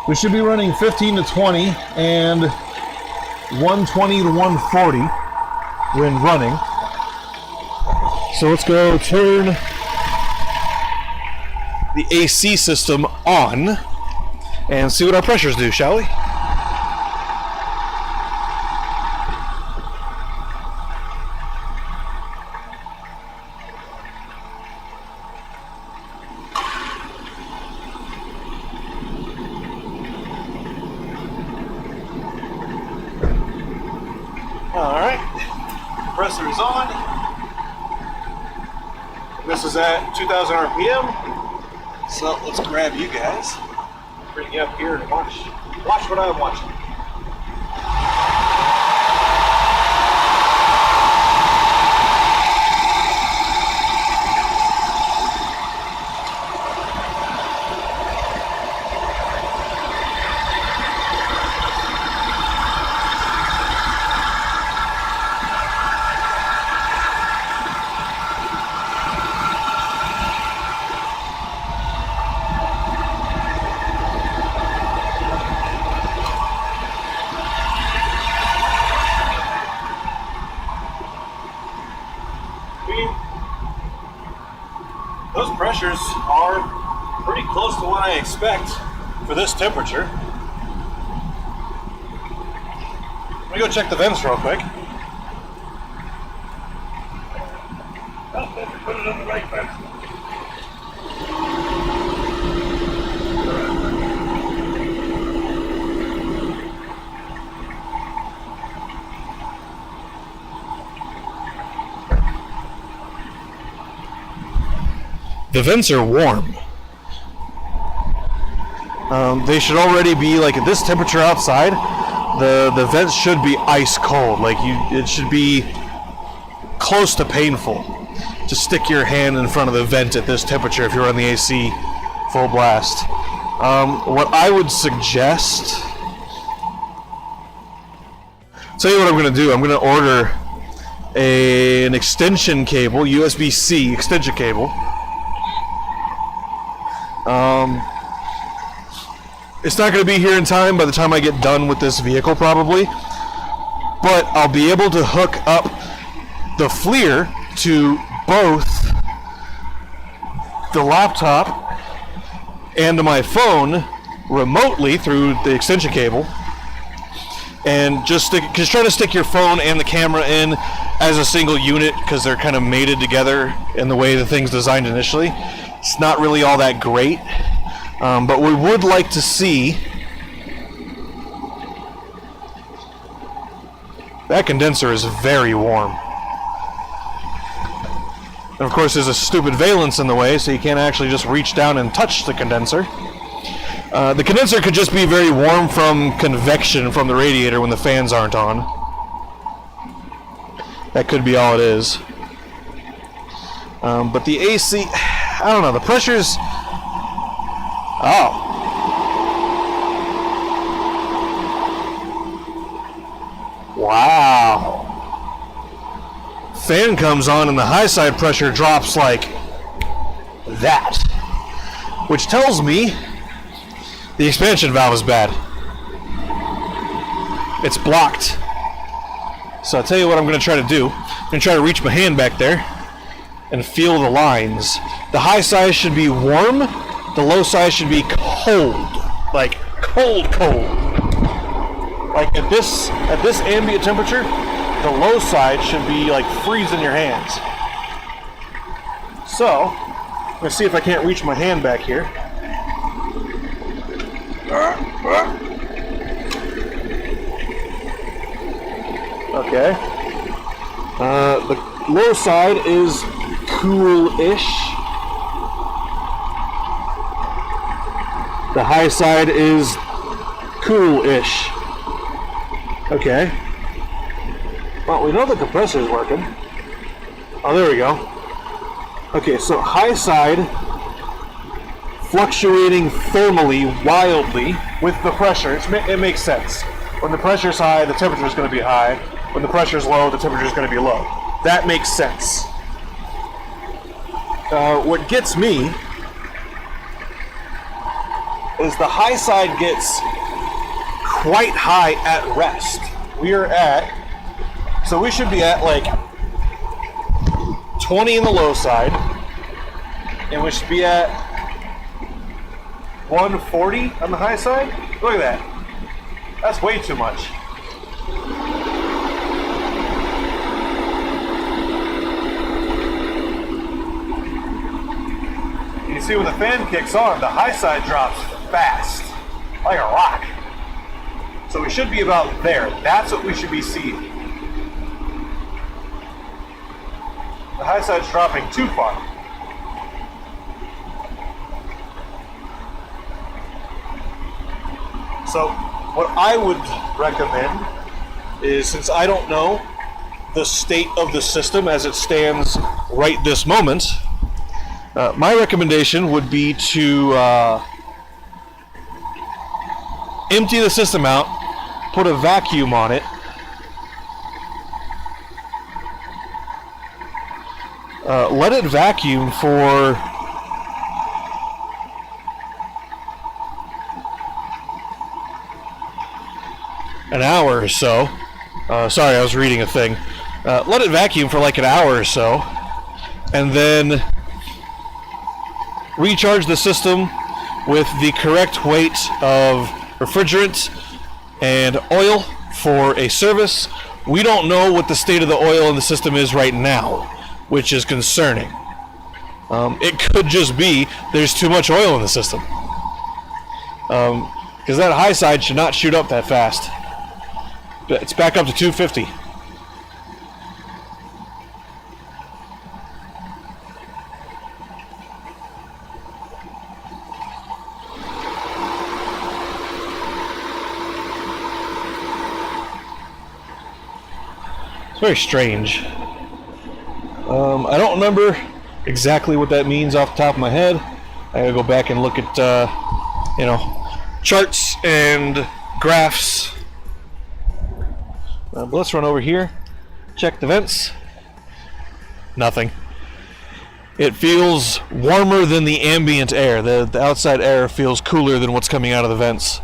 we should be running 15 to 20 and 120 to 140 when running. So let's go turn the AC system on and see what our pressures do, shall we? compressor is on. This is at 2000 RPM. So let's grab you guys. Bring you up here and watch what I'm watching. Those pressures are pretty close to what I expect for this temperature. Let me go check the vents real quick. Put it in the right vent. The vents are warm. They should already be like at this temperature outside. The vents should be ice cold. Like it should be close to painful to stick your hand in front of the vent at this temperature if you're on the AC full blast. What I would suggest. Tell you what I'm going to do. I'm going to order an extension cable, USB-C extension cable. It's not going to be here in time by the time I get done with this vehicle probably, but I'll be able to hook up the FLIR to both the laptop and my phone remotely through the extension cable, and just try to stick your phone and the camera in as a single unit because they're kind of mated together in the way the thing's designed initially. It's not really all that great. But we would like to see that condenser is very warm. And of course there's a stupid valence in the way, so you can't actually just reach down and touch the condenser. The condenser could just be very warm from convection from the radiator when the fans aren't on. That could be all it is. But the AC, I don't know, the pressure's... Oh. Wow. Fan comes on and the high side pressure drops like that. Which tells me the expansion valve is bad. It's blocked. So I'll tell you what I'm going to try to do. I'm going to try to reach my hand back there and feel the lines. The high side should be warm. The low side should be cold, like cold. Like at this ambient temperature, the low side should be like freezing your hands. So, let's see if I can't reach my hand back here. Okay. The low side is cool-ish. The high side is cool-ish. Okay. Well, we know the compressor is working. Oh, there we go. Okay, so high side fluctuating thermally wildly with the pressure. It makes sense. When the pressure's high, the temperature is going to be high. When the pressure's low, the temperature is going to be low. That makes sense. What gets me is the high side gets quite high at rest. So we should be at like 20 in the low side, and we should be at 140 on the high side. Look at that. That's way too much. You see when the fan kicks on, the high side drops fast, like a rock. So we should be about there. That's what we should be seeing. high side's dropping too far. So what I would recommend is, since I don't know the state of the system as it stands right this moment, my recommendation would be to empty the system out, put a vacuum on it, let it vacuum for an hour or so. Sorry, I was reading a thing. Let it vacuum for like an hour or so, and then recharge the system with the correct weight of refrigerant and oil for a service. We don't know what the state of the oil in the system is right now, which is concerning. It could just be there's too much oil in the system. Because that high side should not shoot up that fast. It's back up to 250. It's very strange. I don't remember exactly what that means off the top of my head. I gotta go back and look at, charts and graphs. But let's run over here, check the vents. Nothing. It feels warmer than the ambient air. The outside air feels cooler than what's coming out of the vents,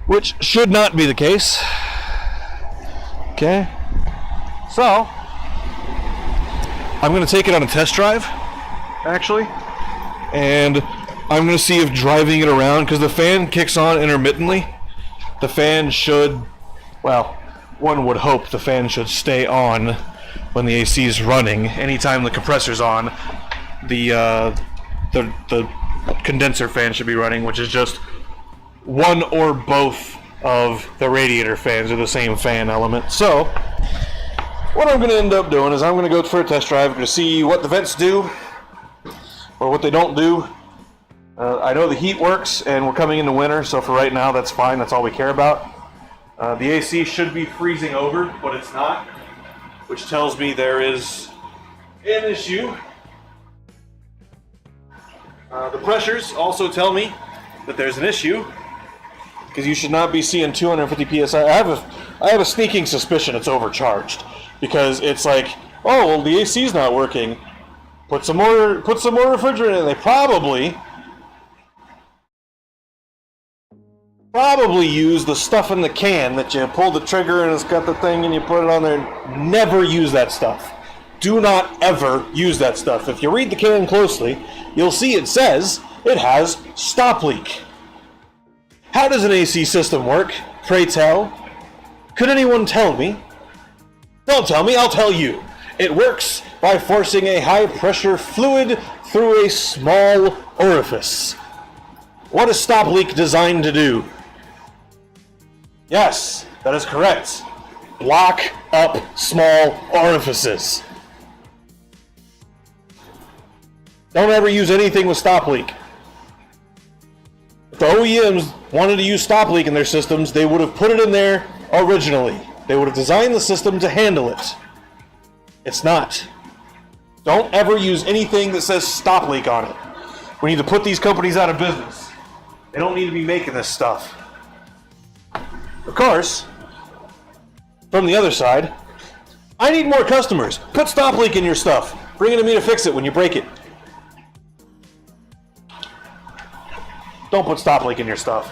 which should not be the case. Okay. So, I'm going to take it on a test drive, actually, and I'm going to see if driving it around, because the fan kicks on intermittently. The fan should, well, one would hope the fan should stay on when the AC is running. Anytime the compressor's on, the condenser fan should be running, which is just one or both of the radiator fans are the same fan element. So, what I'm going to end up doing is I'm going to go for a test drive to see what the vents do, or what they don't do. I know the heat works, and we're coming into winter, so for right now, that's fine. That's all we care about. The AC should be freezing over, but it's not, which tells me there is an issue. The pressures also tell me that there's an issue, because you should not be seeing 250 psi. I have a sneaking suspicion it's overcharged, because it's like, oh, well, the AC's not working. Put some more refrigerant in. They probably use the stuff in the can that you pull the trigger and it's got the thing and you put it on there. Never use that stuff. Do not ever use that stuff. If you read the can closely, you'll see it says it has stop leak. How does an AC system work? Pray tell. Could anyone tell me? Don't tell me, I'll tell you. It works by forcing a high-pressure fluid through a small orifice. What is stop leak designed to do? Yes, that is correct. Block up small orifices. Don't ever use anything with stop leak. If the OEMs wanted to use stop leak in their systems, they would have put it in there originally. They would have designed the system to handle it. It's not. Don't ever use anything that says stop leak on it. We need to put these companies out of business. They don't need to be making this stuff. Of course, from the other side, I need more customers. Put stop leak in your stuff. Bring it to me to fix it when you break it. Don't put stop leak in your stuff.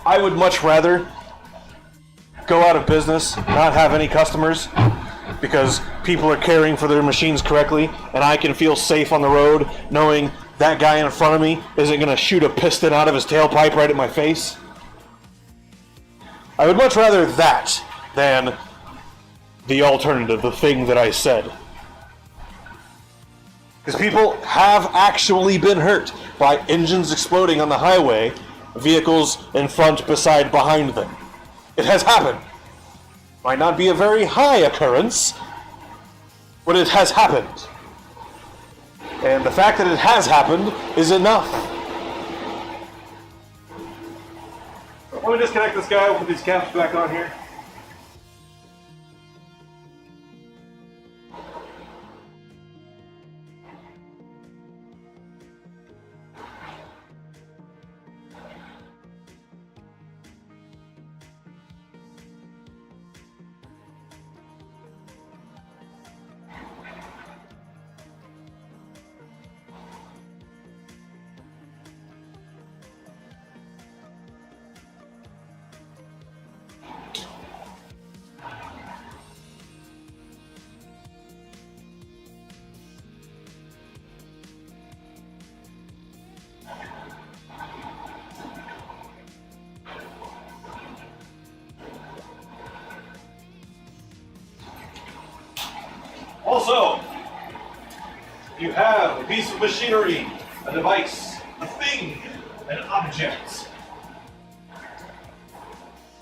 I would much rather go out of business, not have any customers, because people are caring for their machines correctly, and I can feel safe on the road knowing that guy in front of me isn't going to shoot a piston out of his tailpipe right at my face. I would much rather that than the alternative, the thing that I said. Because people have actually been hurt by engines exploding on the highway, vehicles in front, beside, behind them. It has happened. Might not be a very high occurrence, but it has happened. And the fact that it has happened is enough. Let me disconnect this guy. We'll put these caps back on here. Also, if you have a piece of machinery, a device, a thing, an object,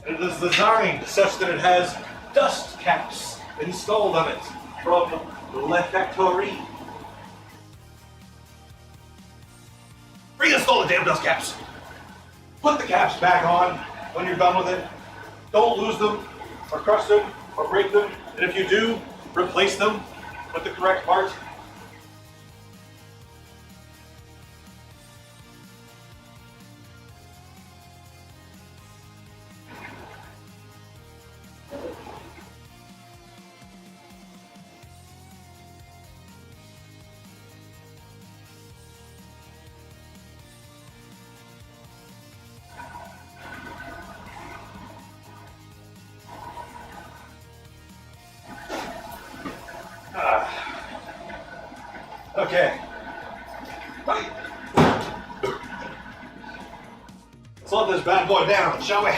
and it is designed such that it has dust caps installed on it from Le Factory, reinstall the damn dust caps. Put the caps back on when you're done with it. Don't lose them, or crush them, or break them, and if you do, replace them with the correct part. Okay. Let's let this bad boy down, shall we?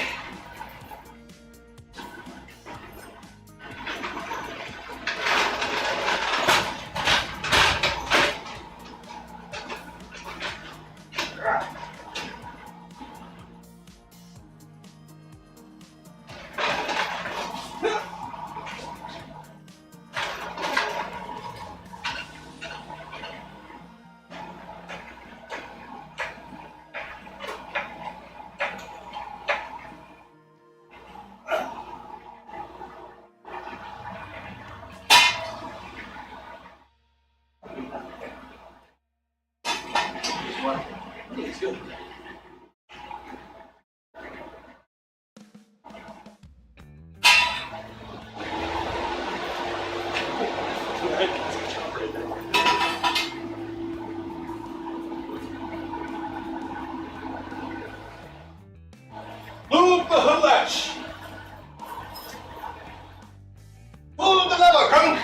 Move the hood latch! Pull the lever, Crunk!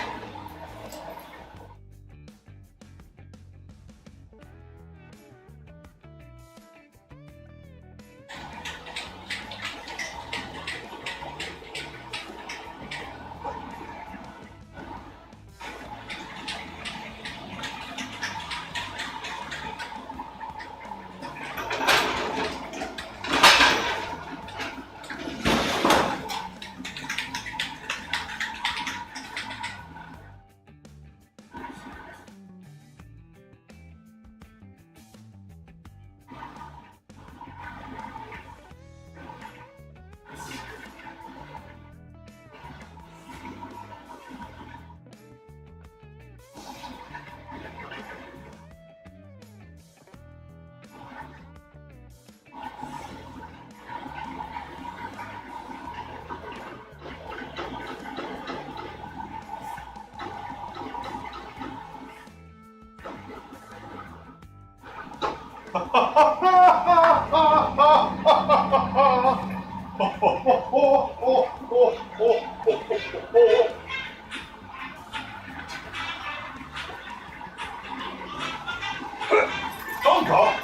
Phone call.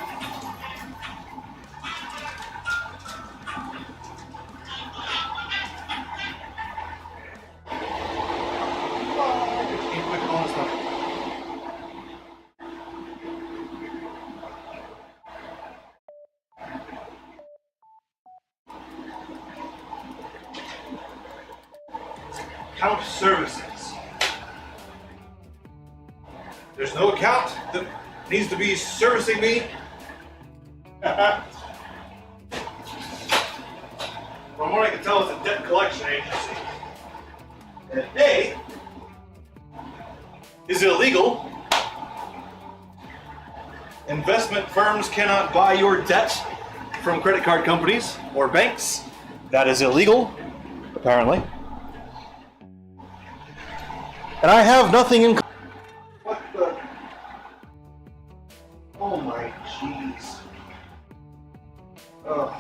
Count services. There's no account that needs to be servicing me. From what I can tell, it's a debt collection agency. And A is illegal. Investment firms cannot buy your debt from credit card companies or banks. That is illegal, apparently. And I have nothing in... What the... Oh my jeez. Ugh.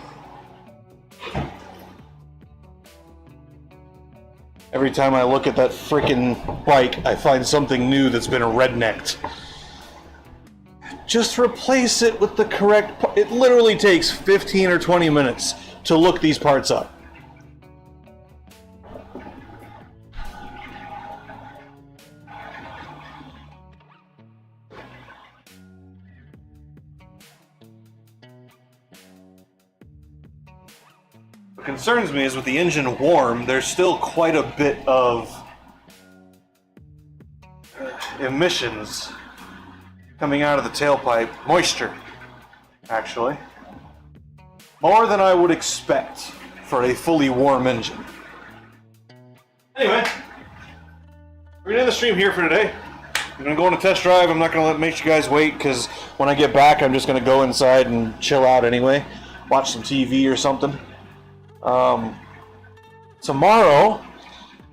Every time I look at that frickin' bike, I find something new that's been rednecked. Just replace it with the correct part. It literally takes 15 or 20 minutes to look these parts up. What concerns me is with the engine warm, there's still quite a bit of emissions coming out of the tailpipe. Moisture, actually. More than I would expect for a fully warm engine. Anyway, we're gonna end the stream here for today. I'm gonna go on a test drive. I'm not gonna make you guys wait because when I get back, I'm just gonna go inside and chill out anyway. Watch some TV or something. Tomorrow,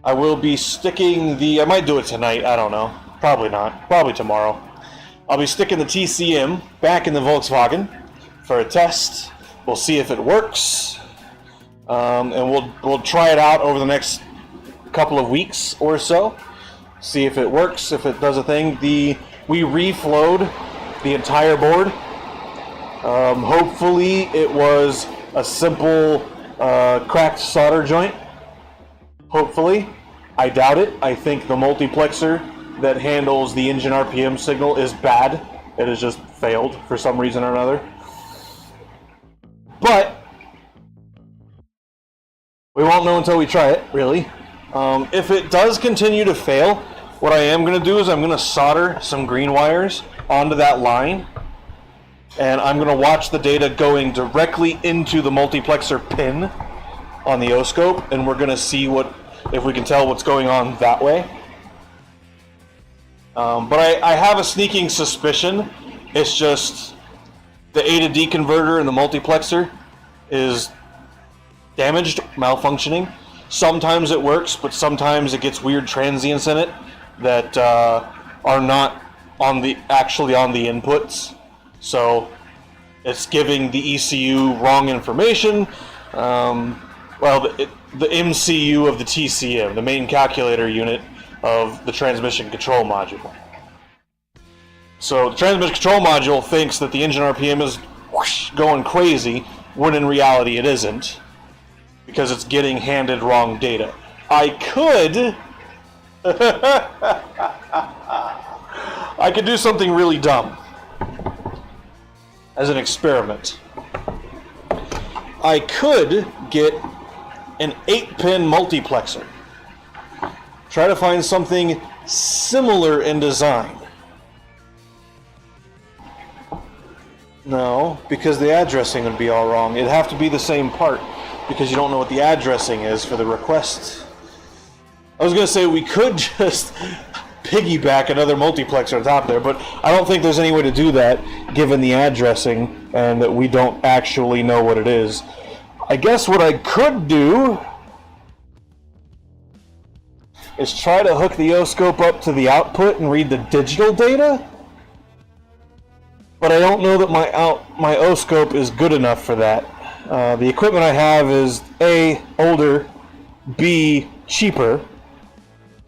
I will be sticking I might do it tonight, I don't know. Probably not. Probably tomorrow. I'll be sticking the TCM back in the Volkswagen for a test. We'll see if it works. And we'll try it out over the next couple of weeks or so. See if it works, if it does a thing. We reflowed the entire board. Hopefully it was a simple cracked solder joint. Hopefully. I doubt it. I think the multiplexer that handles the engine RPM signal is bad. It has just failed for some reason or another. But we won't know until we try it, really. If it does continue to fail, what I am going to do is I'm going to solder some green wires onto that line, and I'm going to watch the data going directly into the multiplexer pin on the O-scope, and we're going to see if we can tell what's going on that way. But I have a sneaking suspicion it's just the A to D converter in the multiplexer is damaged, malfunctioning. Sometimes it works, but sometimes it gets weird transients in it that are not actually on the inputs. So it's giving the ECU wrong information. The MCU of the TCM, the main calculator unit of the transmission control module. So the transmission control module thinks that the engine RPM is whoosh, going crazy, when in reality it isn't, because it's getting handed wrong data. I could do something really dumb as an experiment. I could get an 8-pin multiplexer. Try to find something similar in design. No, because the addressing would be all wrong. It'd have to be the same part, because you don't know what the addressing is for the request. I was going to say we could just piggyback another multiplexer on top there, but I don't think there's any way to do that, given the addressing, and that we don't actually know what it is. I guess what I could do is try to hook the O-scope up to the output and read the digital data. But I don't know that my O-scope is good enough for that. The equipment I have is A, older, B, cheaper.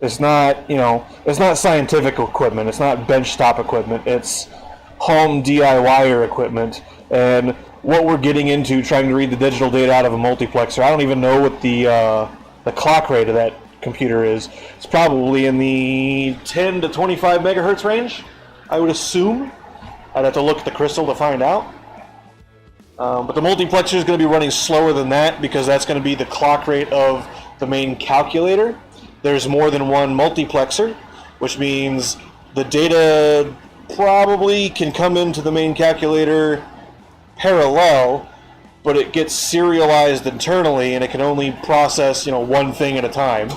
It's not, it's not scientific equipment. It's not benchtop equipment. It's home DIYer equipment. And what we're getting into, trying to read the digital data out of a multiplexer, I don't even know what the clock rate of that computer is. It's probably in the 10 to 25 megahertz range, I would assume. I'd have to look at the crystal to find out. But the multiplexer is going to be running slower than that because that's going to be the clock rate of the main calculator. There's more than one multiplexer, which means the data probably can come into the main calculator parallel, but it gets serialized internally, and it can only process, one thing at a time.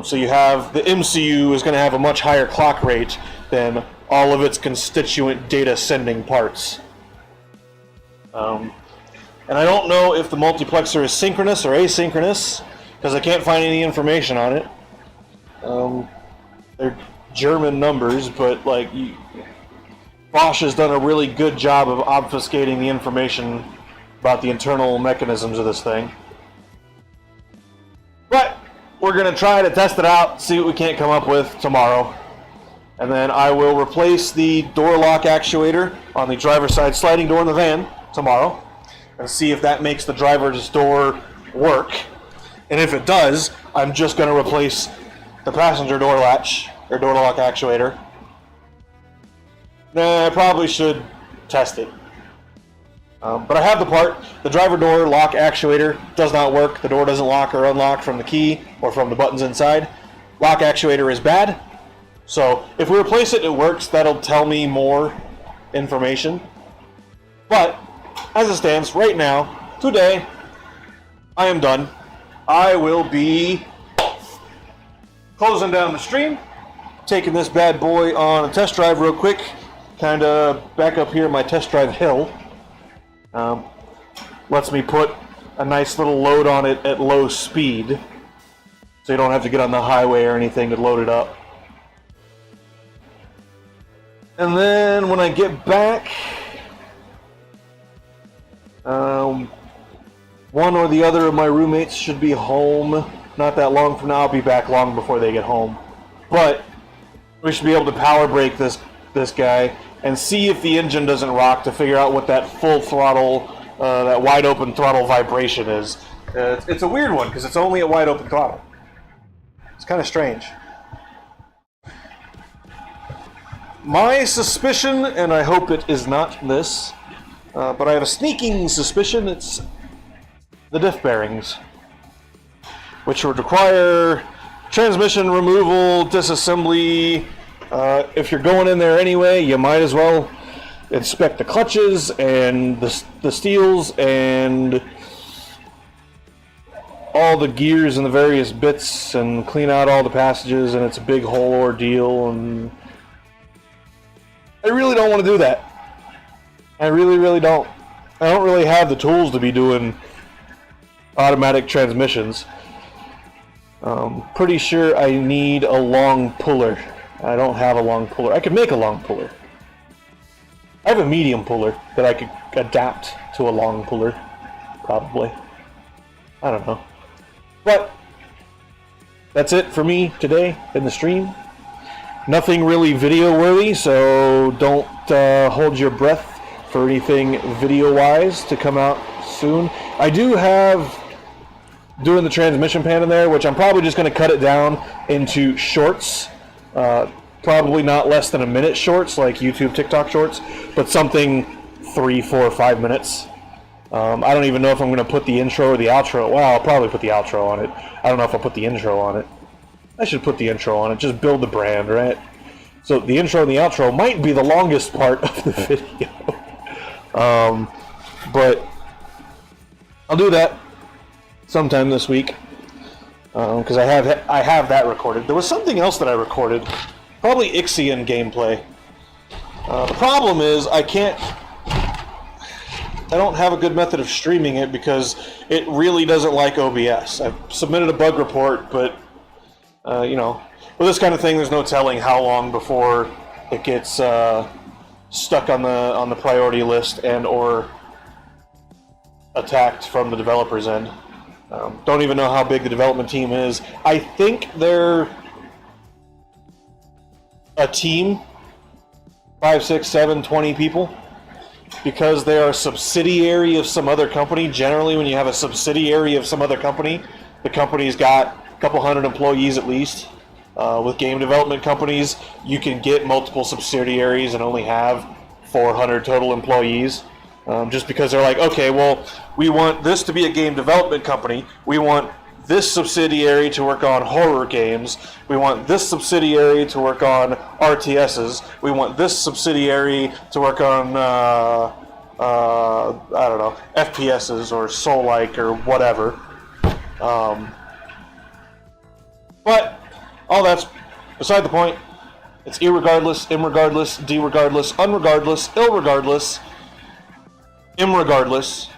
So you have the MCU is going to have a much higher clock rate than all of its constituent data sending parts. And I don't know if the multiplexer is synchronous or asynchronous, because I can't find any information on it. They're German numbers, but Bosch has done a really good job of obfuscating the information about the internal mechanisms of this thing. But we're going to try to test it out, see what we can't come up with tomorrow. And then I will replace the door lock actuator on the driver's side sliding door in the van tomorrow and see if that makes the driver's door work. And if it does, I'm just going to replace the passenger door latch or door lock actuator. Nah, I probably should test it. But I have the part. The driver door lock actuator does not work. The door doesn't lock or unlock from the key or from the buttons inside. Lock actuator is bad. So if we replace it, it works. That'll tell me more information. But as it stands right now, today, I am done. I will be closing down the stream, taking this bad boy on a test drive real quick. Kind of back up here my test drive hill. Lets me put a nice little load on it at low speed, so you don't have to get on the highway or anything to load it up. And then when I get back, one or the other of my roommates should be home not that long from now. I'll be back long before they get home. But we should be able to power brake this guy and see if the engine doesn't rock, to figure out what that full throttle, that wide open throttle vibration is. It's a weird one because it's only a wide open throttle. It's kind of strange. My suspicion, and I hope it is not this, but I have a sneaking suspicion it's the diff bearings, which would require transmission removal, disassembly. If you're going in there anyway, you might as well inspect the clutches and the steels and all the gears and the various bits and clean out all the passages, and it's a big whole ordeal, and I really don't want to do that. I really, really don't. I don't really have the tools to be doing automatic transmissions. Pretty sure I need a long puller. I don't have a long puller. I could make a long puller. I have a medium puller that I could adapt to a long puller, probably. I don't know. But that's it for me today in the stream. Nothing really video worthy, so don't hold your breath for anything video wise to come out soon. I do have doing the transmission pan in there, which I'm probably just going to cut it down into shorts. Probably not less than a minute shorts, like YouTube, TikTok shorts, but something 3, 4, 5 minutes. I don't even know if I'm going to put the intro or the outro. Well, I'll probably put the outro on it. I don't know if I'll put the intro on it. I should put the intro on it. Just build the brand, right? So the intro and the outro might be the longest part of the video. But I'll do that sometime this week, because I have that recorded. There was something else that I recorded, probably Ixion gameplay. The problem is I don't have a good method of streaming it because it really doesn't like OBS. I've submitted a bug report, but with this kind of thing, there's no telling how long before it gets stuck on the priority list and or attacked from the developer's end. Don't even know how big the development team is. I think they're a team, 5, 6, 7, 20 people, because they are a subsidiary of some other company. Generally, when you have a subsidiary of some other company, the company's got a couple hundred employees at least. With game development companies, you can get multiple subsidiaries and only have 400 total employees. Just because they're like, okay, well, we want this to be a game development company. We want this subsidiary to work on horror games. We want this subsidiary to work on RTSs. We want this subsidiary to work on, I don't know, FPSs or Soul-like or whatever. But all that's beside the point. It's irregardless, imregardless, deregardless, unregardless, illregardless, imregardless,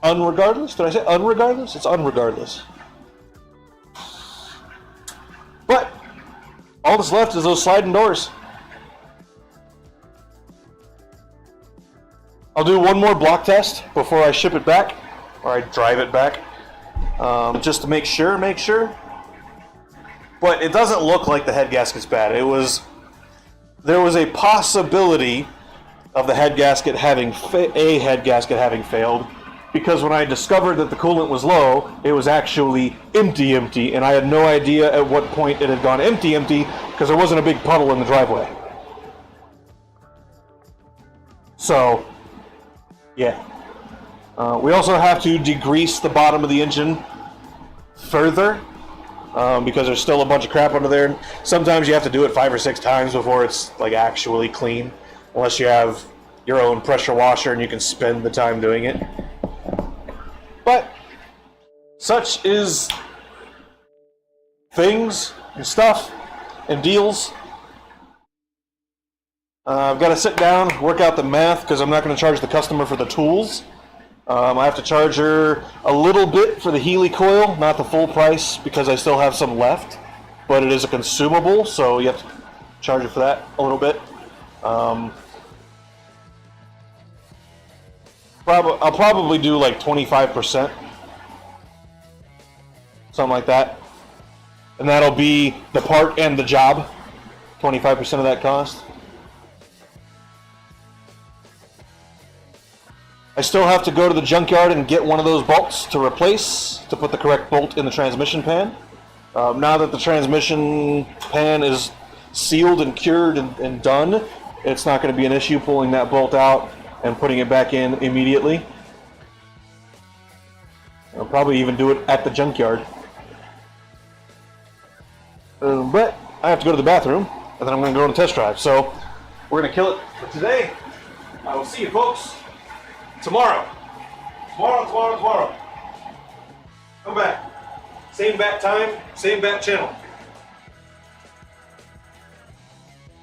unregardless? Did I say unregardless? It's unregardless. But all that's left is those sliding doors. I'll do one more block test before I ship it back, or I drive it back, just to make sure. But it doesn't look like the head gasket's bad. There was a possibility of the head gasket having failed, because when I discovered that the coolant was low, it was actually empty, and I had no idea at what point it had gone empty, because there wasn't a big puddle in the driveway. So, yeah. We also have to degrease the bottom of the engine further, because there's still a bunch of crap under there. Sometimes you have to do it 5 or 6 times before it's like actually clean, unless you have your own pressure washer and you can spend the time doing it. But such is things and stuff and deals. I've got to sit down, work out the math, because I'm not going to charge the customer for the tools. I have to charge her a little bit for the Healy coil, not the full price, because I still have some left. But it is a consumable, so you have to charge her for that a little bit. I'll probably do like 25%. Something like that. And that'll be the part and the job. 25% of that cost. I still have to go to the junkyard and get one of those bolts to replace, to put the correct bolt in the transmission pan. Now that the transmission pan is sealed and cured and done, it's not going to be an issue pulling that bolt out and putting it back in immediately. I'll probably even do it at the junkyard. But I have to go to the bathroom, and then I'm going to go on a test drive. So we're going to kill it for today. I will see you folks tomorrow. Tomorrow. Come back. Same bat time, same bat channel.